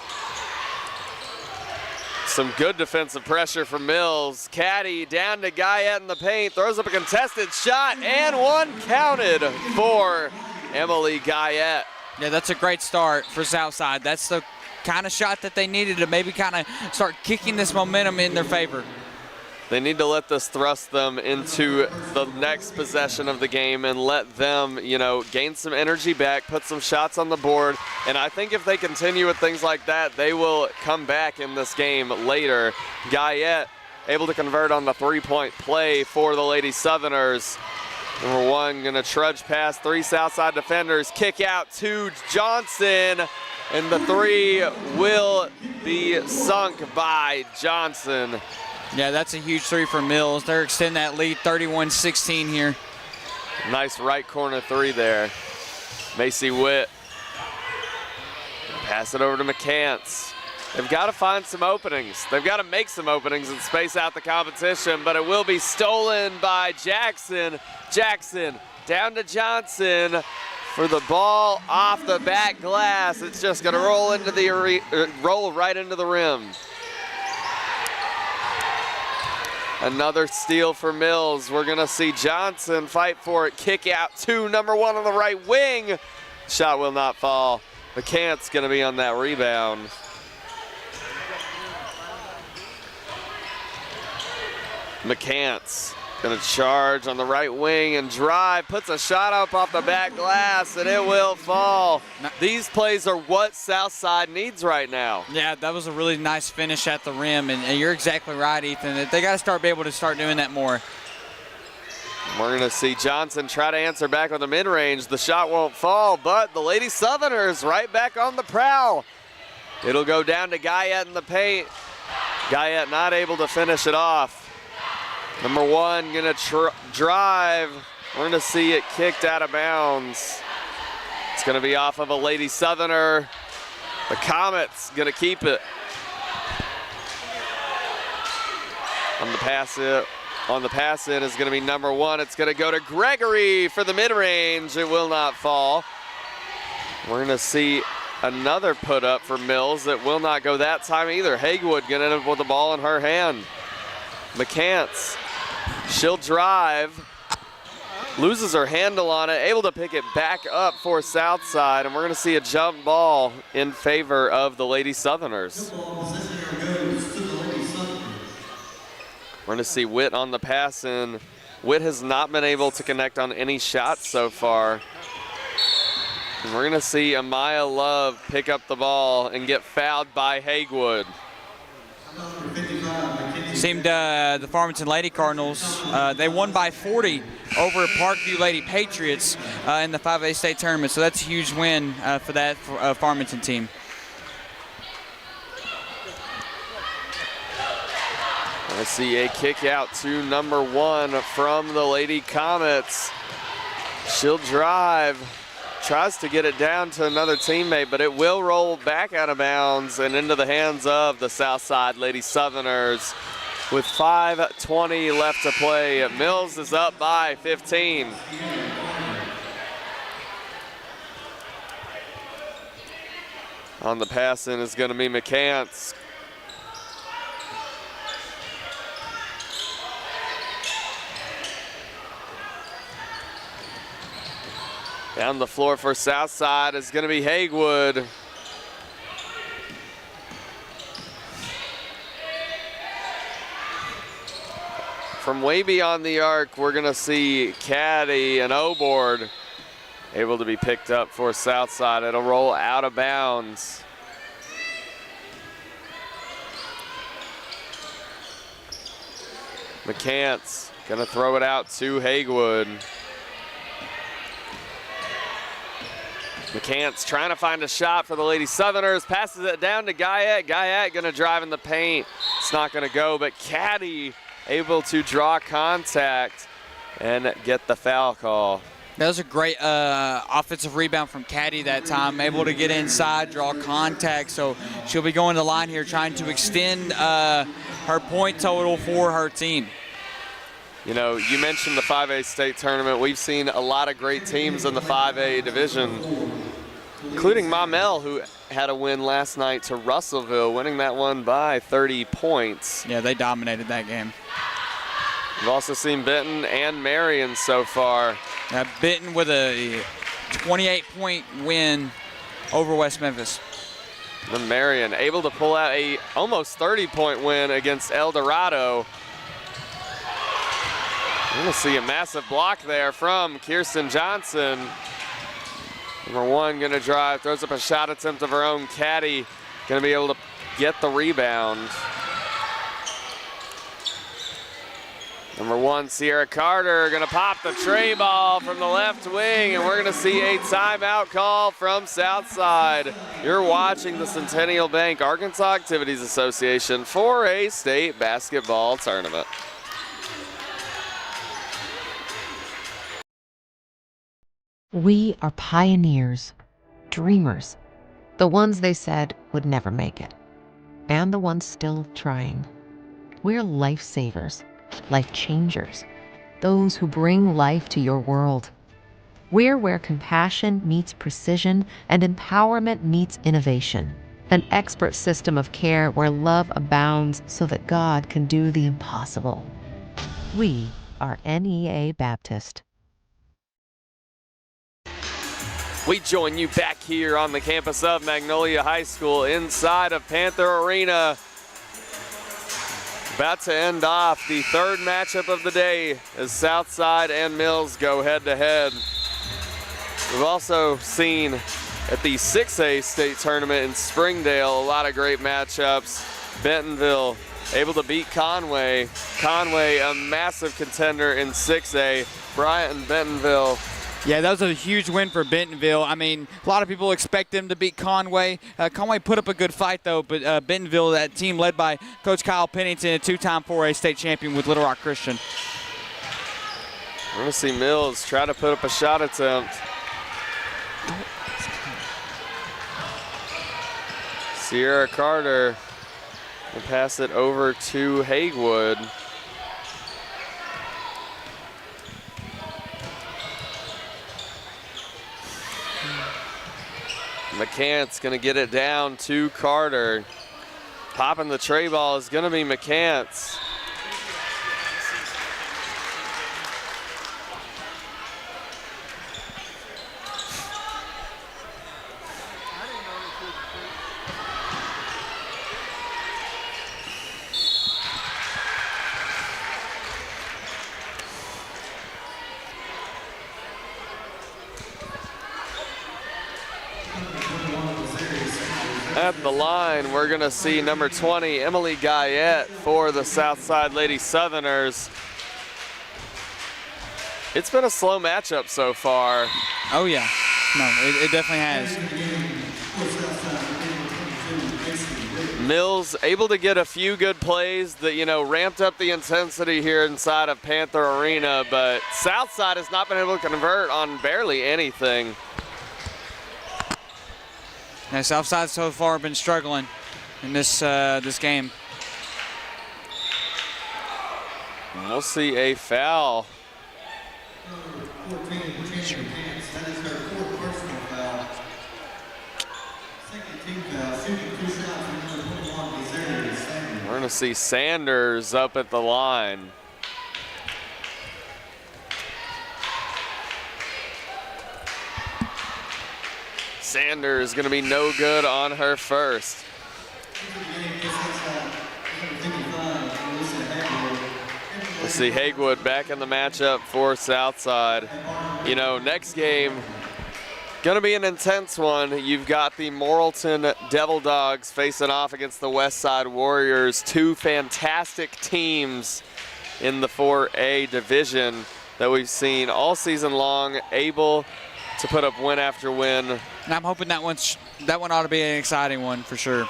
Some good defensive pressure from Mills. Caddy down to Guyette in the paint. Throws up a contested shot and one counted for Emily Guyette. Yeah, that's a great start for Southside. That's the kind of shot that they needed to maybe kind of start kicking this momentum in their favor. They need to let this thrust them into the next possession of the game and let them, gain some energy back, put some shots on the board. And I think if they continue with things like that, they will come back in this game later. Guyette able to convert on the three-point play for the Lady Southerners. Number one going to trudge past three Southside defenders, kick out to Johnson, and the three will be sunk by Johnson. Yeah, that's a huge three for Mills. They're extending that lead 31-16 here. Nice right corner three there. Macy Witt. Pass it over to McCants. They've got to find some openings. They've got to make some openings and space out the competition, but it will be stolen by Jackson. Jackson down to Johnson for the ball off the back glass. It's just going to roll into roll right into the rim. Another steal for Mills. We're going to see Johnson fight for it. Kick out to number one on the right wing. Shot will not fall. McCants going to be on that rebound. McCants going to charge on the right wing and drive. Puts a shot up off the back glass, and it will fall. These plays are what Southside needs right now. Yeah, that was a really nice finish at the rim, and you're exactly right, Ethan. They got to be able to start doing that more. We're going to see Johnson try to answer back with a mid-range. The shot won't fall, but the Lady Southerners right back on the prowl. It'll go down to Guyette in the paint. Guyette not able to finish it off. Number one going to drive. We're going to see it kicked out of bounds. It's going to be off of a Lady Southerner. The Comets going to keep it. On the pass in is going to be number one. It's going to go to Gregory for the mid-range. It will not fall. We're going to see another put up for Mills that will not go that time either. Hagewood going to end up with the ball in her hand. McCants, she'll drive, loses her handle on it, able to pick it back up for Southside, and we're going to see a jump ball in favor of the Lady Southerners. We're going to see Witt on the pass in. Witt has not been able to connect on any shots so far. And we're going to see Amaya Love pick up the ball and get fouled by Hagewood. Seemed the Farmington Lady Cardinals, they won by 40 over Parkview Lady Patriots in the 5A state tournament. So that's a huge win for that Farmington team. I see a kick out to number one from the Lady Comets. She'll drive, tries to get it down to another teammate, but it will roll back out of bounds and into the hands of the Southside Lady Southerners. With 5:20 left to play, Mills is up by 15. On the pass in is going to be McCants. Down the floor for Southside is going to be Haywood. From way beyond the arc, we're going to see Caddy and Oboard able to be picked up for Southside. It'll roll out of bounds. McCants going to throw it out to Haywood. McCants trying to find a shot for the Lady Southerners, passes it down to Guyette. Guyette going to drive in the paint. It's not going to go, but Caddy able to draw contact and get the foul call. That was a great offensive rebound from Caddy that time, able to get inside, draw contact, so she'll be going to the line here trying to extend her point total for her team. You know, you mentioned the 5A state tournament. We've seen a lot of great teams in the 5A division, including Maumelle, who had a win last night to Russellville, winning that one by 30 points. Yeah, they dominated that game. We've also seen Benton and Marion so far. Benton with a 28-point win over West Memphis. And Marion able to pull out a almost 30-point win against El Dorado. We're going to see a massive block there from Kirsten Johnson. Number one going to drive, throws up a shot attempt of her own. Caddy going to be able to get the rebound. Number one, Sierra Carter, going to pop the tray ball from the left wing, and we're going to see a timeout call from Southside. You're watching the Centennial Bank Arkansas Activities Association 4A state basketball tournament. We are pioneers, dreamers, the ones they said would never make it, and the ones still trying. We're lifesavers, life changers, those who bring life to your world. We're where compassion meets precision and empowerment meets innovation, an expert system of care where love abounds so that God can do the impossible. We are NEA Baptist. We join you back here on the campus of Magnolia High School inside of Panther Arena. About to end off the third matchup of the day as Southside and Mills go head-to-head. We've also seen at the 6A state tournament in Springdale a lot of great matchups. Bentonville able to beat Conway. Conway, a massive contender in 6A. Bryant and Bentonville. Yeah, that was a huge win for Bentonville. I mean, a lot of people expect them to beat Conway. Conway put up a good fight, though, but Bentonville, that team led by Coach Kyle Pennington, a two-time 4A state champion with Little Rock Christian. We're going to see Mills try to put up a shot attempt. Sierra Carter will pass it over to Haywood. McCants going to get it down to Carter. Popping the tray ball is going to be McCants. At the line, we're going to see number 20, Emily Guyette, for the Southside Lady Southerners. It's been a slow matchup so far. Oh, yeah. No, it definitely has. Mills able to get a few good plays that, you know, ramped up the intensity here inside of Panther Arena, but Southside has not been able to convert on barely anything. Now, Southside so far been struggling in this this game. We'll see a foul. Team foul, shooting 2 shots from number 21, Missouri, Sanders. We're going to see Sanders up at the line. Sanders going to be no good on her first. We'll see Hagewood back in the matchup for Southside. You know, next game, going to be an intense one. You've got the Morrilton Devil Dogs facing off against the Westside Warriors, two fantastic teams in the 4A division that we've seen all season long, able to put up win after win. And I'm hoping that one ought to be an exciting one for sure.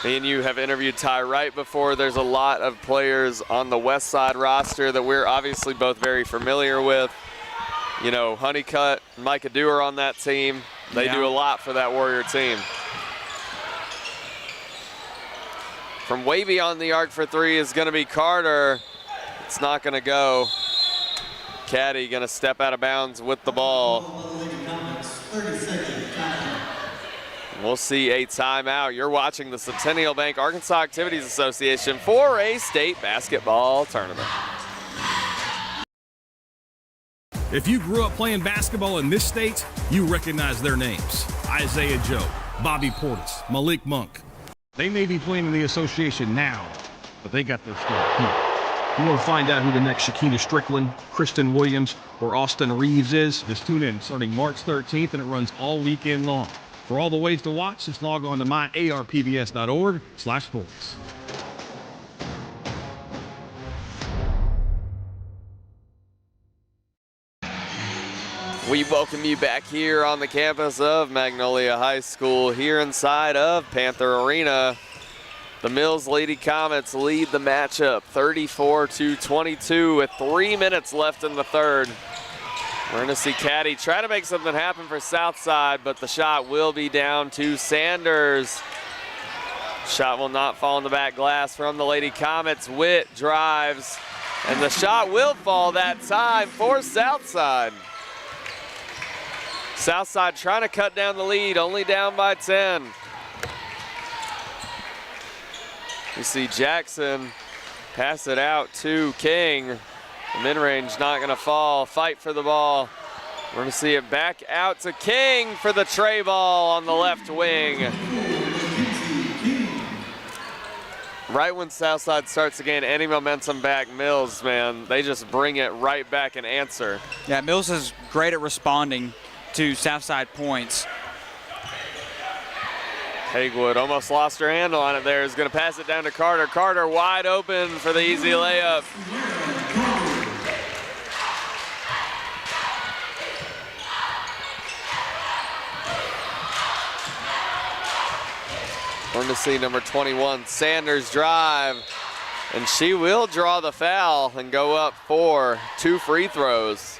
Me and you have interviewed Ty Wright before. There's a lot of players on the West Side roster that we're obviously both very familiar with. You know, Honeycutt and Micah Dew are on that team. They do a lot for that Warrior team. From way beyond the arc for three is going to be Carter. It's not going to go. Caddy going to step out of bounds with the ball. We'll see a timeout. You're watching the Centennial Bank Arkansas Activities Association 4A State Basketball Tournament. If you grew up playing basketball in this state, you recognize their names. Isaiah Joe, Bobby Portis, Malik Monk. They may be playing in the association now, but they got their start here. You want to find out who the next Shakina Strickland, Kristen Williams, or Austin Reeves is? Just tune in starting March 13th, and it runs all weekend long. For all the ways to watch, just log on to myarpbs.org/sports. We welcome you back here on the campus of Magnolia High School, here inside of Panther Arena. The Mills Lady Comets lead the matchup 34-22 with 3 minutes left in the third. We're going to see Caddy try to make something happen for Southside, but the shot will be down to Sanders. Shot will not fall on the back glass from the Lady Comets. Witt drives, and the shot will fall that time for Southside. Southside trying to cut down the lead, only down by 10. You see Jackson pass it out to King. The mid-range not gonna fall, fight for the ball. We're gonna see it back out to King for the tray ball on the left wing. Right when Southside starts to gain any momentum back, Mills, man, they just bring it right back and answer. Yeah, Mills is great at responding to Southside points. Hagewood almost lost her handle on it there. Is gonna pass it down to Carter. Carter wide open for the easy layup. We're going to see number 21, Sanders drive, and she will draw the foul and go up for 2 free throws.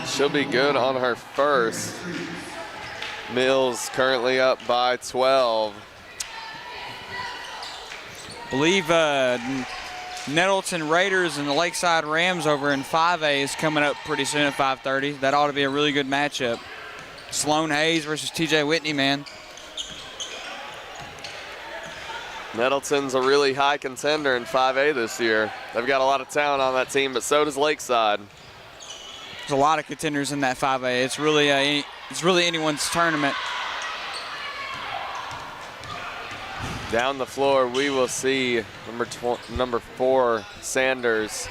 She'll be good on her first. Mills currently up by 12. Believe Nettleton Raiders and the Lakeside Rams over in 5A is coming up pretty soon at 5:30. That ought to be a really good matchup. Sloan Hayes versus TJ Whitney, man. Nettleton's a really high contender in 5A this year. They've got a lot of talent on that team, but so does Lakeside. There's a lot of contenders in that 5A. It's really anyone's tournament. Down the floor, we will see number 4, Sanders.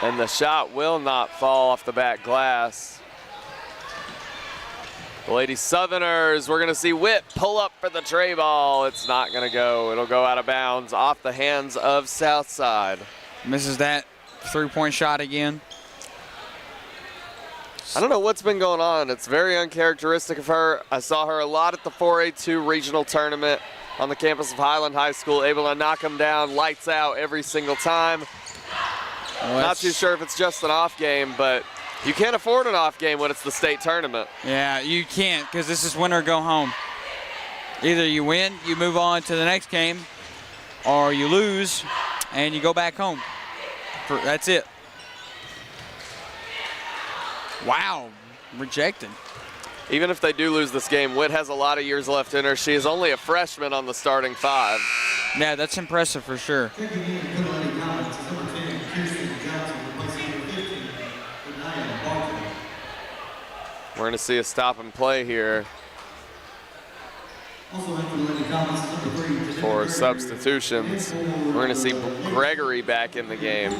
And the shot will not fall off the back glass. The Lady Southerners, we're gonna see Witt pull up for the tray ball. It's not gonna go. It'll go out of bounds off the hands of Southside. Misses that 3-point shot again. I don't know what's been going on. It's very uncharacteristic of her. I saw her a lot at the 4A2 regional tournament. on the campus of Highland High School, able to knock them down, lights out every single time. Not too sure if it's just an off game, but you can't afford an off game when it's the state tournament. Yeah, you can't, because this is win or go home. Either you win, you move on to the next game, or you lose and you go back home. That's it. Wow, rejected. Even if they do lose this game, Witt has a lot of years left in her. She is only a freshman on the starting 5. Yeah, that's impressive for sure. We're going to see a stop and play here for substitutions. We're going to see Gregory back in the game.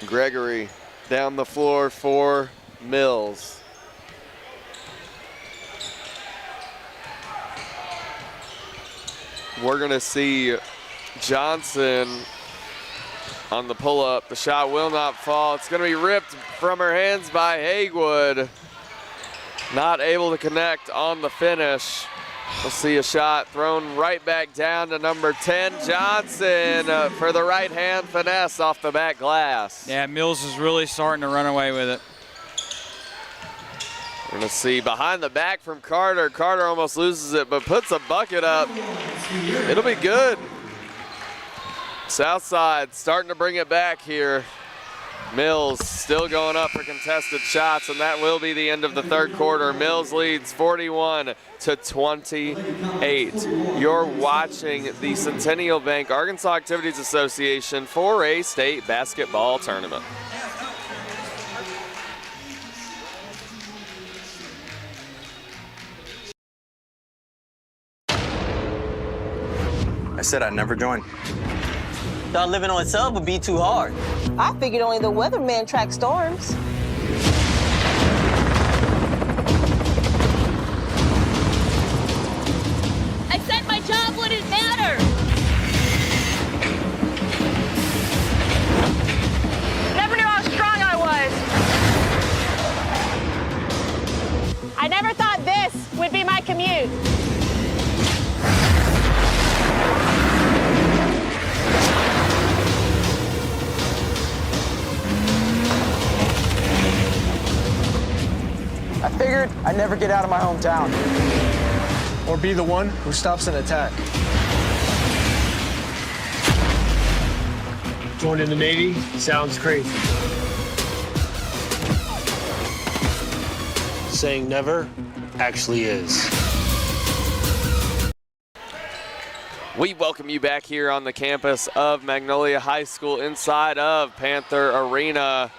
Gregory down the floor for Mills. We're going to see Johnson on the pull-up. The shot will not fall. It's going to be ripped from her hands by Haywood. Not able to connect on the finish. We'll see a shot thrown right back down to number 10, Johnson, for the right-hand finesse off the back glass. Yeah, Mills is really starting to run away with it. We're going to see behind the back from Carter. Carter almost loses it, but puts a bucket up. It'll be good. Southside starting to bring it back here. Mills still going up for contested shots, and that will be the end of the third quarter. Mills leads 41-28. You're watching the Centennial Bank Arkansas Activities Association 4A State Basketball Tournament. I said I'd never join. Thought living on sub would be too hard. I figured only the weatherman track storms. I said my job wouldn't matter. Never knew how strong I was. I never thought this would be my commute. I figured I'd never get out of my hometown. Or be the one who stops an attack. Joining the Navy sounds crazy. Saying never actually is. We welcome you back here on the campus of Magnolia High School inside of Panther Arena.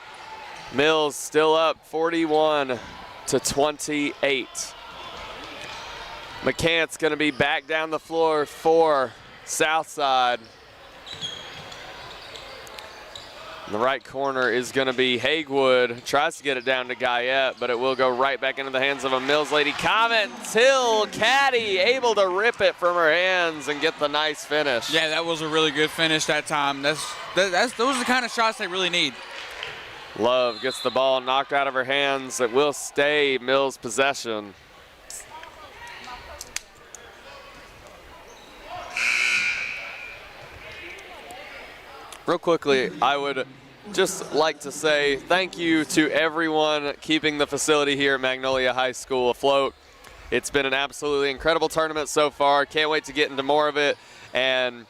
Mills still up 41-28. McCant's going to be back down the floor for Southside. In the right corner is going to be Haywood. Tries to get it down to Guyette, but it will go right back into the hands of a Mills lady. Comment till Caddy able to rip it from her hands and get the nice finish. Yeah, that was a really good finish that time. Those are the kind of shots they really need. Love gets the ball knocked out of her hands. It will stay Mills' possession. Real quickly, I would just like to say thank you to everyone keeping the facility here at Magnolia High School afloat. It's been an absolutely incredible tournament so far. Can't wait to get into more of it. And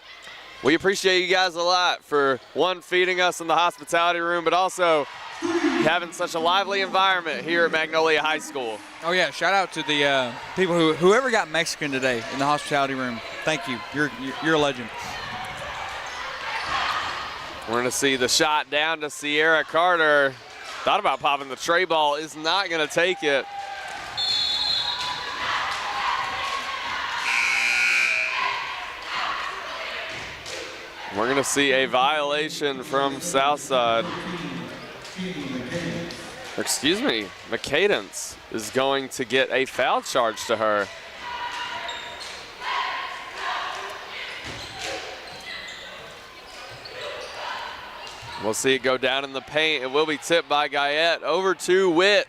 we appreciate you guys a lot for, one, feeding us in the hospitality room, but also having such a lively environment here at Magnolia High School. Oh yeah, shout out to the people whoever got Mexican today in the hospitality room. Thank you. You're a legend. We're going to see the shot down to Sierra Carter. Thought about popping the tray ball, is not going to take it. We're going to see a violation from Southside. Excuse me, McCadence is going to get a foul charge to her. We'll see it go down in the paint. It will be tipped by Guyette over to Witt.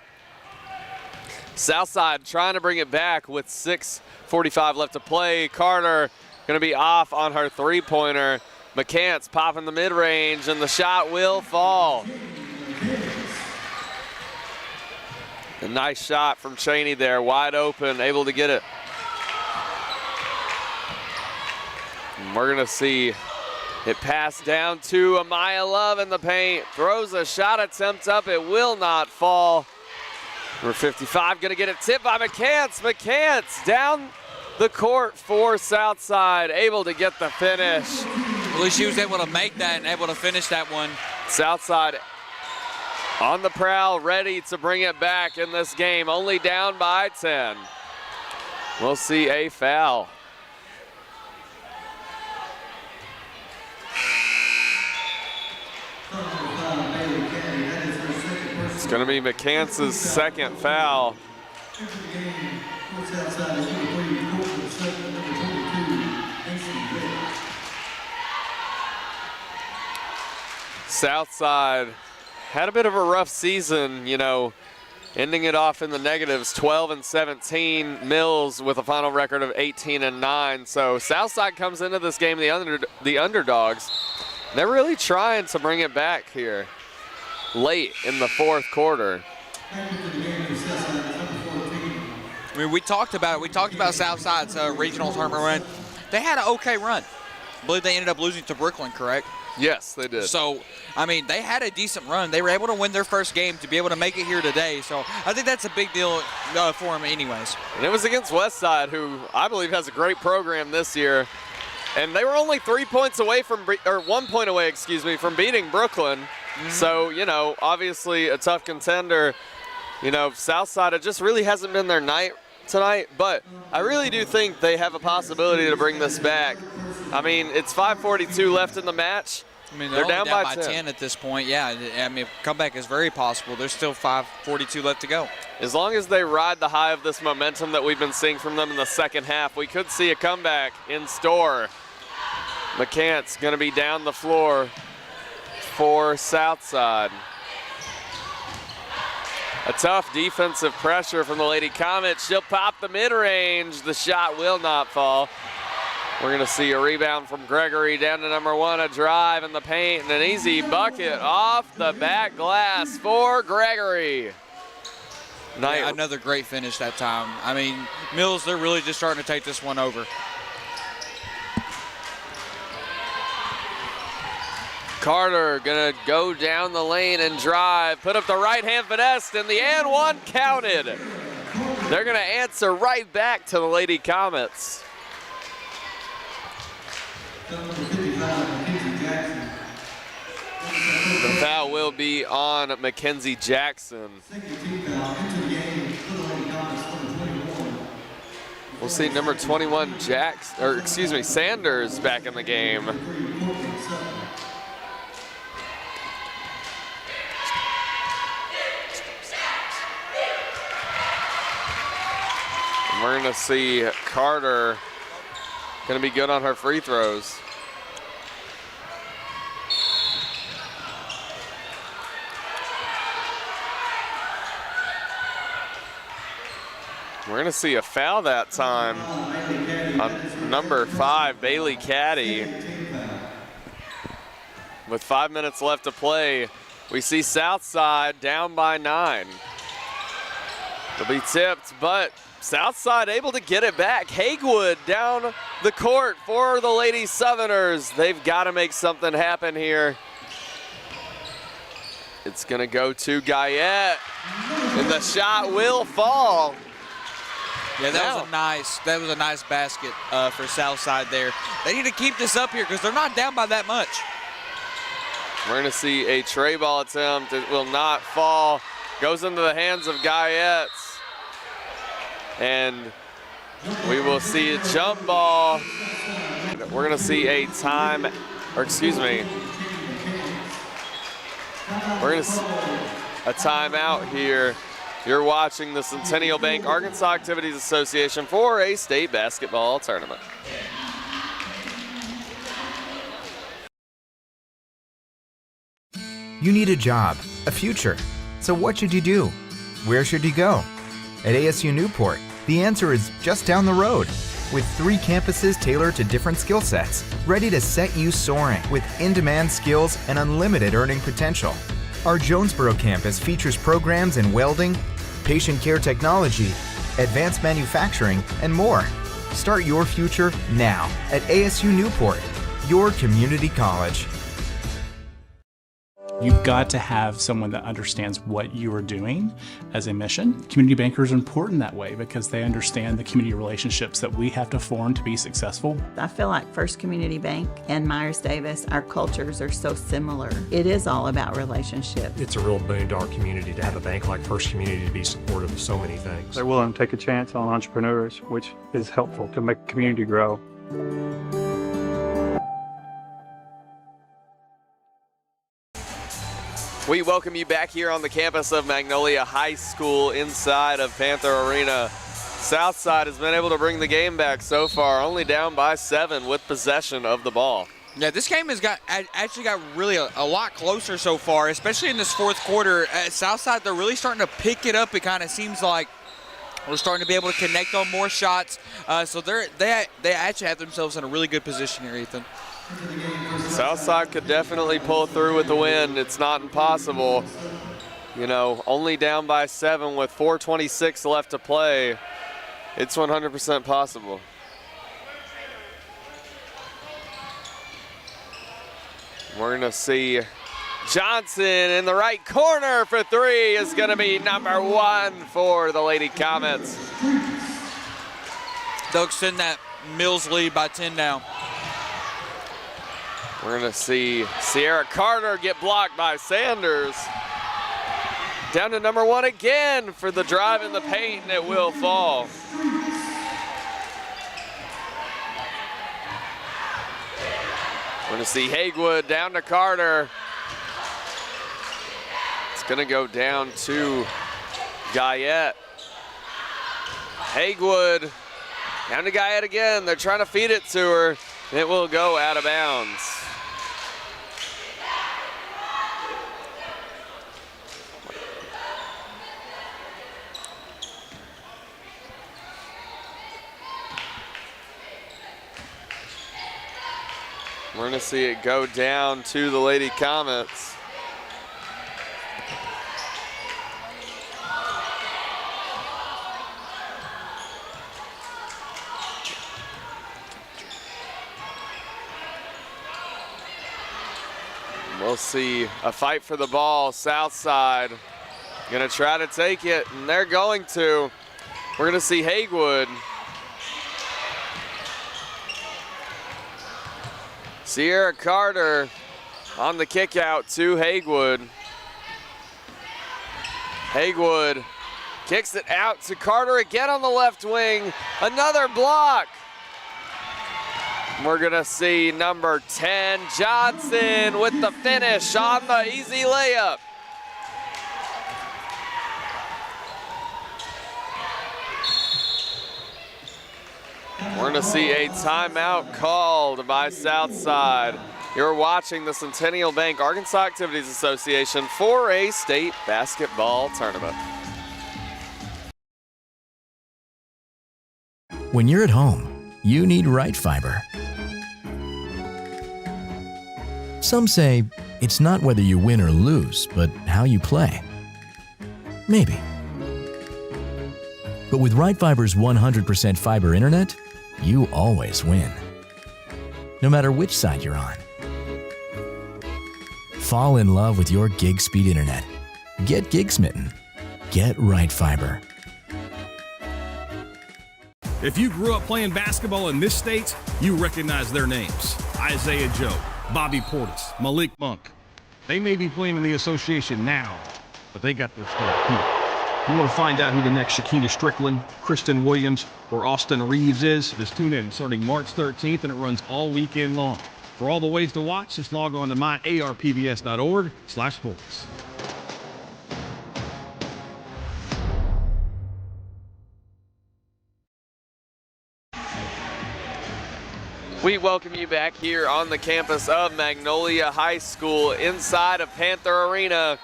Southside trying to bring it back with 6:45 left to play. Carter going to be off on her three-pointer. McCants popping the mid-range, and the shot will fall. A nice shot from Cheney there, wide open, able to get it. And we're going to see it pass down to Amaya Love in the paint. Throws a shot attempt up. It will not fall. Number 55 going to get it tipped by McCants. McCants down the court for Southside, able to get the finish. At least she was able to make that and able to finish that one. Southside on the prowl, ready to bring it back in this game, only down by 10. We'll see a foul. It's going to be McCants' second foul. Southside had a bit of a rough season, you know, ending it off in the negatives, 12-17. Mills with a final record of 18-9. So Southside comes into this game the underdogs. They're really trying to bring it back here late in the fourth quarter. I mean, we talked about Southside's regional tournament run. They had an okay run. I believe they ended up losing to Brooklyn, correct? Yes, they did. So, I mean, they had a decent run. They were able to win their first game to be able to make it here today. So, I think that's a big deal for them anyways. And it was against Westside, who I believe has a great program this year. And they were only 3 points away from, or 1 point away, excuse me, from beating Brooklyn. Mm-hmm. So, you know, obviously a tough contender. You know, Southside, it just really hasn't been their night tonight. But I really do think they have a possibility to bring this back. I mean, it's 5:42 left in the match. I mean, they're down by 10 at this point. Yeah, I mean, comeback is very possible. There's still 5:42 left to go. As long as they ride the high of this momentum that we've been seeing from them in the second half, we could see a comeback in store. McCants going to be down the floor for Southside. A tough defensive pressure from the Lady Comets. She'll pop the mid-range. The shot will not fall. We're going to see a rebound from Gregory down to number 1, a drive in the paint, and an easy bucket off the back glass for Gregory. Yeah, another great finish that time. I mean, Mills, they're really just starting to take this one over. Carter going to go down the lane and drive, put up the right-hand finesse, and the and one counted. They're going to answer right back to the Lady Comets. The foul will be on Mackenzie Jackson. We'll see number 21 Sanders back in the game. And we're going to see Carter going to be good on her free throws. We're going to see a foul that time on number 5, Bailey Caddy. With 5 minutes left to play, we see Southside down by 9. It'll be tipped, but Southside able to get it back. Hagewood down the court for the Lady Southerners. They've got to make something happen here. It's going to go to Guyette, and the shot will fall. Yeah, that was a nice basket for Southside there. They need to keep this up here because they're not down by that much. We're going to see a tray ball attempt. It will not fall. Goes into the hands of Guyette. And we will see a jump ball. We're going to see a time, or excuse me. We're going to see a timeout here. You're watching the Centennial Bank Arkansas Activities Association for a state basketball tournament. You need a job, a future. So what should you do? Where should you go? At ASU Newport, the answer is just down the road. With 3 campuses tailored to different skill sets, ready to set you soaring with in-demand skills and unlimited earning potential. Our Jonesboro campus features programs in welding, patient care technology, advanced manufacturing, and more. Start your future now at ASU Newport, your community college. You've got to have someone that understands what you are doing as a mission. Community bankers are important that way because they understand the community relationships that we have to form to be successful. I feel like First Community Bank and Myers-Davis, our cultures are so similar. It is all about relationships. It's a real boon to our community to have a bank like First Community to be supportive of so many things. They're willing to take a chance on entrepreneurs, which is helpful to make the community grow. We welcome you back here on the campus of Magnolia High School inside of Panther Arena. Southside has been able to bring the game back so far, only down by 7 with possession of the ball. Yeah, this game has actually got really a lot closer so far, especially in this fourth quarter. At Southside, they're really starting to pick it up. It kind of seems like we're starting to be able to connect on more shots. So they actually have themselves in a really good position here, Ethan. Southside could definitely pull through with the win. It's not impossible. You know, only down by 7 with 4:26 left to play. It's 100% possible. We're going to see Johnson in the right corner for 3 is going to be number 1 for the Lady Comets. They'll extend that Mills lead by 10 now. We're going to see Sierra Carter get blocked by Sanders. Down to number 1 again for the drive in the paint, and it will fall. We're going to see Haywood down to Carter. It's going to go down to Guyette. Haywood down to Guyette again. They're trying to feed it to her. It will go out of bounds. We're going to see it go down to the Lady Comets. We'll see a fight for the ball. Southside going to try to take it, and they're going to. We're going to see Haywood. Sierra Carter on the kick out to Haywood. Haywood kicks it out to Carter again on the left wing. Another block. We're gonna see number 10, Johnson, with the finish on the easy layup. We're going to see a timeout called by Southside. You're watching the Centennial Bank Arkansas Activities Association 4A State Basketball Tournament. When you're at home, you need right fiber. Some say it's not whether you win or lose, but how you play. Maybe. But with Right Fiber's 100% fiber internet, you always win. No matter which side you're on. Fall in love with your gig speed internet. Get gig smitten. Get Right Fiber. If you grew up playing basketball in this state, you recognize their names. Isaiah Joe, Bobby Portis, Malik Monk. They may be playing in the association now, but they got their start here. You want to find out who the next Shakina Strickland, Kristen Williams, or Austin Reeves is? Just tune in starting March 13th, and it runs all weekend long. For all the ways to watch, just log on to myarpbs.org/sports. We welcome you back here on the campus of Magnolia High School inside of Panther Arena.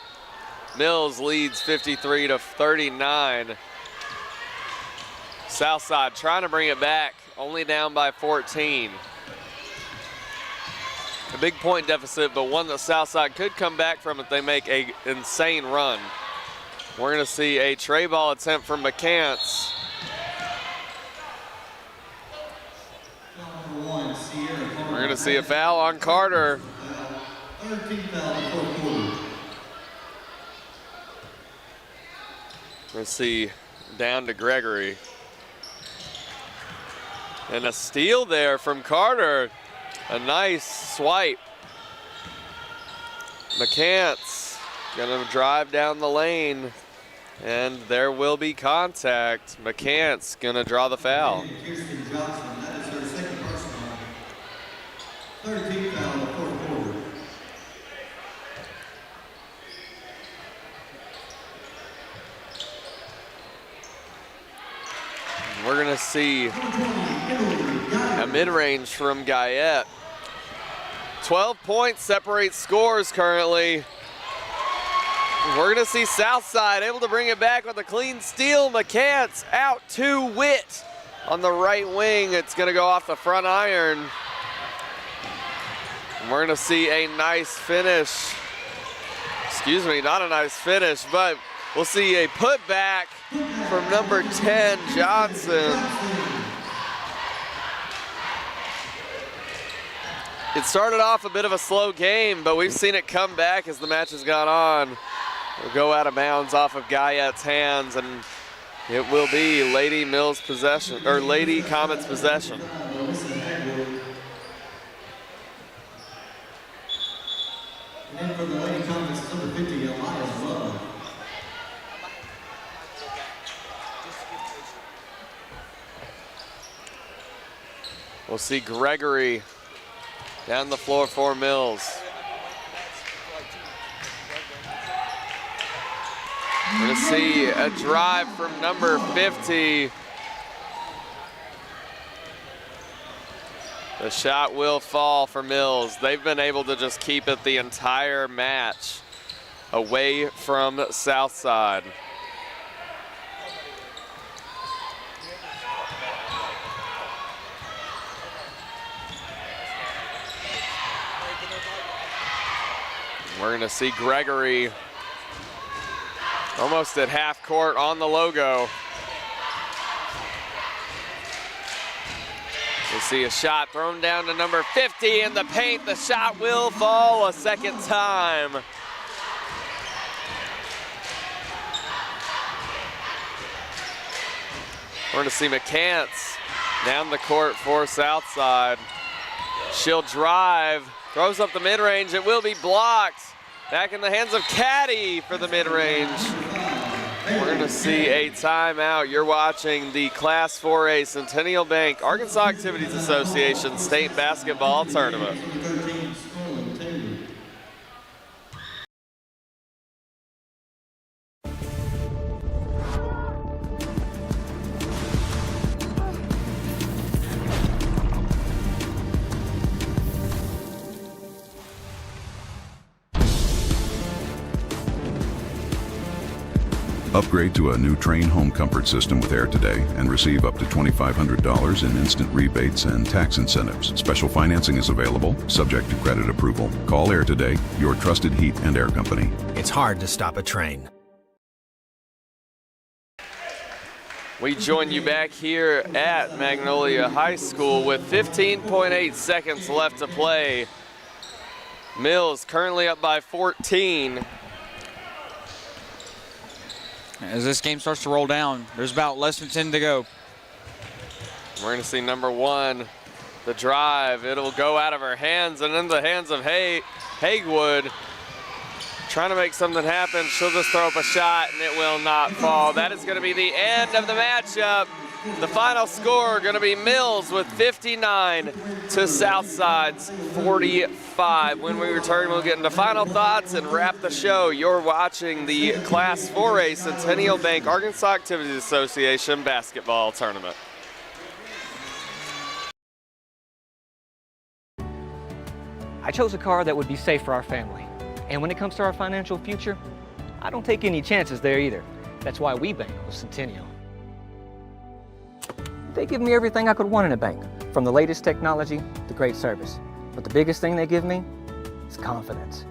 Mills leads 53-39. Southside trying to bring it back, only down by 14. A big point deficit, but one that Southside could come back from if they make an insane run. We're going to see a tray ball attempt from McCants. We're going to see a foul on Carter. Let's see, down to Gregory. And a steal there from Carter. A nice swipe. McCants gonna drive down the lane, and there will be contact. McCants gonna draw the foul. We're gonna see a mid-range from Guyette. 12 points separate scores currently. We're gonna see Southside able to bring it back with a clean steal. McCants out to Witt on the right wing. It's gonna go off the front iron. And we're gonna see a nice finish. Excuse me, not a nice finish, but we'll see a putback from number 10, Johnson. It started off a bit of a slow game, but we've seen it come back as the match has gone on. It'll go out of bounds off of Guyette's hands, and it will be Lady Mills possession, or Lady Comet's possession. And then for the Lady Comets, number 50, Elias Love. We'll see Gregory down the floor for Mills. We're gonna see a drive from number 50. The shot will fall for Mills. They've been able to just keep it the entire match away from Southside. We're gonna see Gregory almost at half court on the logo. We see a shot thrown down to number 50 in the paint. The shot will fall a second time. We're gonna see McCants down the court for Southside. She'll drive, throws up the mid-range. It will be blocked. Back in the hands of Caddy for the mid-range. We're gonna see a timeout. You're watching the Class 4A Centennial Bank Arkansas Activities Association State Basketball Tournament. Upgrade to a new Train home comfort system with Air today and receive up to $2,500 in instant rebates and tax incentives. Special financing is available, subject to credit approval. Call Air today, your trusted heat and air company. It's hard to stop a train. We join you back here at Magnolia High School with 15.8 seconds left to play. Mills currently up by 14. As this game starts to roll down, there's about less than 10 to go. We're going to see number 1, the drive. It'll go out of her hands and in the hands of Hagewood. Trying to make something happen. She'll just throw up a shot and it will not fall. That is going to be the end of the matchup. The final score going to be Mills with 59 to Southside's 45. When we return, we'll get into final thoughts and wrap the show. You're watching the Class 4A Centennial Bank Arkansas Activities Association Basketball Tournament. I chose a car that would be safe for our family. And when it comes to our financial future, I don't take any chances there either. That's why we bank with Centennial. They give me everything I could want in a bank, from the latest technology to great service. But the biggest thing they give me is confidence.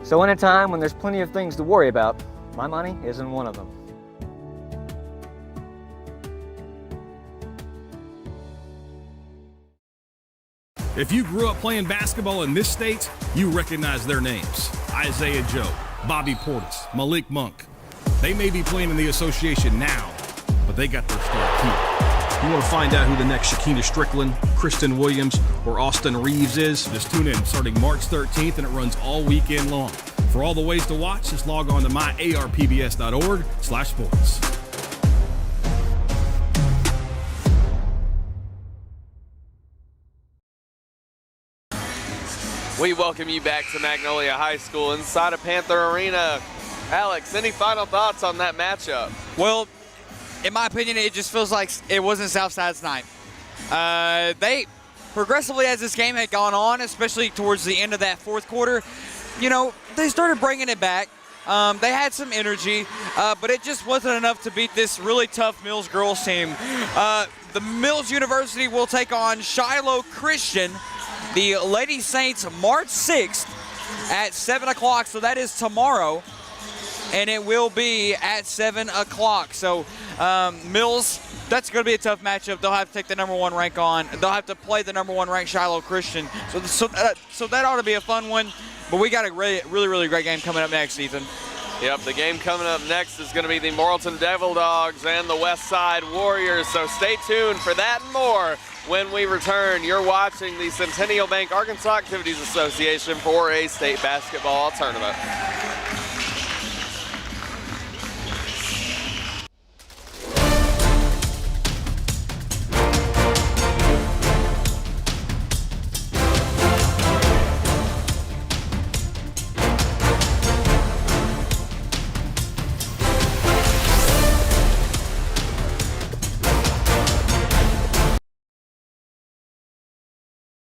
So in a time when there's plenty of things to worry about, my money isn't one of them. If you grew up playing basketball in this state, you recognize their names. Isaiah Joe, Bobby Portis, Malik Monk. They may be playing in the association now, but they got their start here. You want to find out who the next Shakina Strickland, Kristen Williams, or Austin Reeves is? Just tune in starting March 13th, and it runs all weekend long. For all the ways to watch, just log on to myarpbs.org/sports. We welcome you back to Magnolia High School inside of Panther Arena. Alex, any final thoughts on that matchup? Well, in my opinion, it just feels like it wasn't Southside's night. They progressively, as this game had gone on, especially towards the end of that fourth quarter, you know, they started bringing it back. They had some energy, but it just wasn't enough to beat this really tough Mills girls team. The Mills University will take on Shiloh Christian, the Lady Saints, March 6th at 7 o'clock. So that is tomorrow, and it will be at 7 o'clock. So Mills, that's going to be a tough matchup. They'll have to take the #1 rank on. They'll have to play the #1 ranked Shiloh Christian. So that ought to be a fun one. But we got a really great game coming up next, Ethan. Yep, the game coming up next is going to be the Morrilton Devil Dogs and the Westside Warriors. So stay tuned for that and more when we return. You're watching the Centennial Bank Arkansas Activities Association 4A State Basketball Tournament.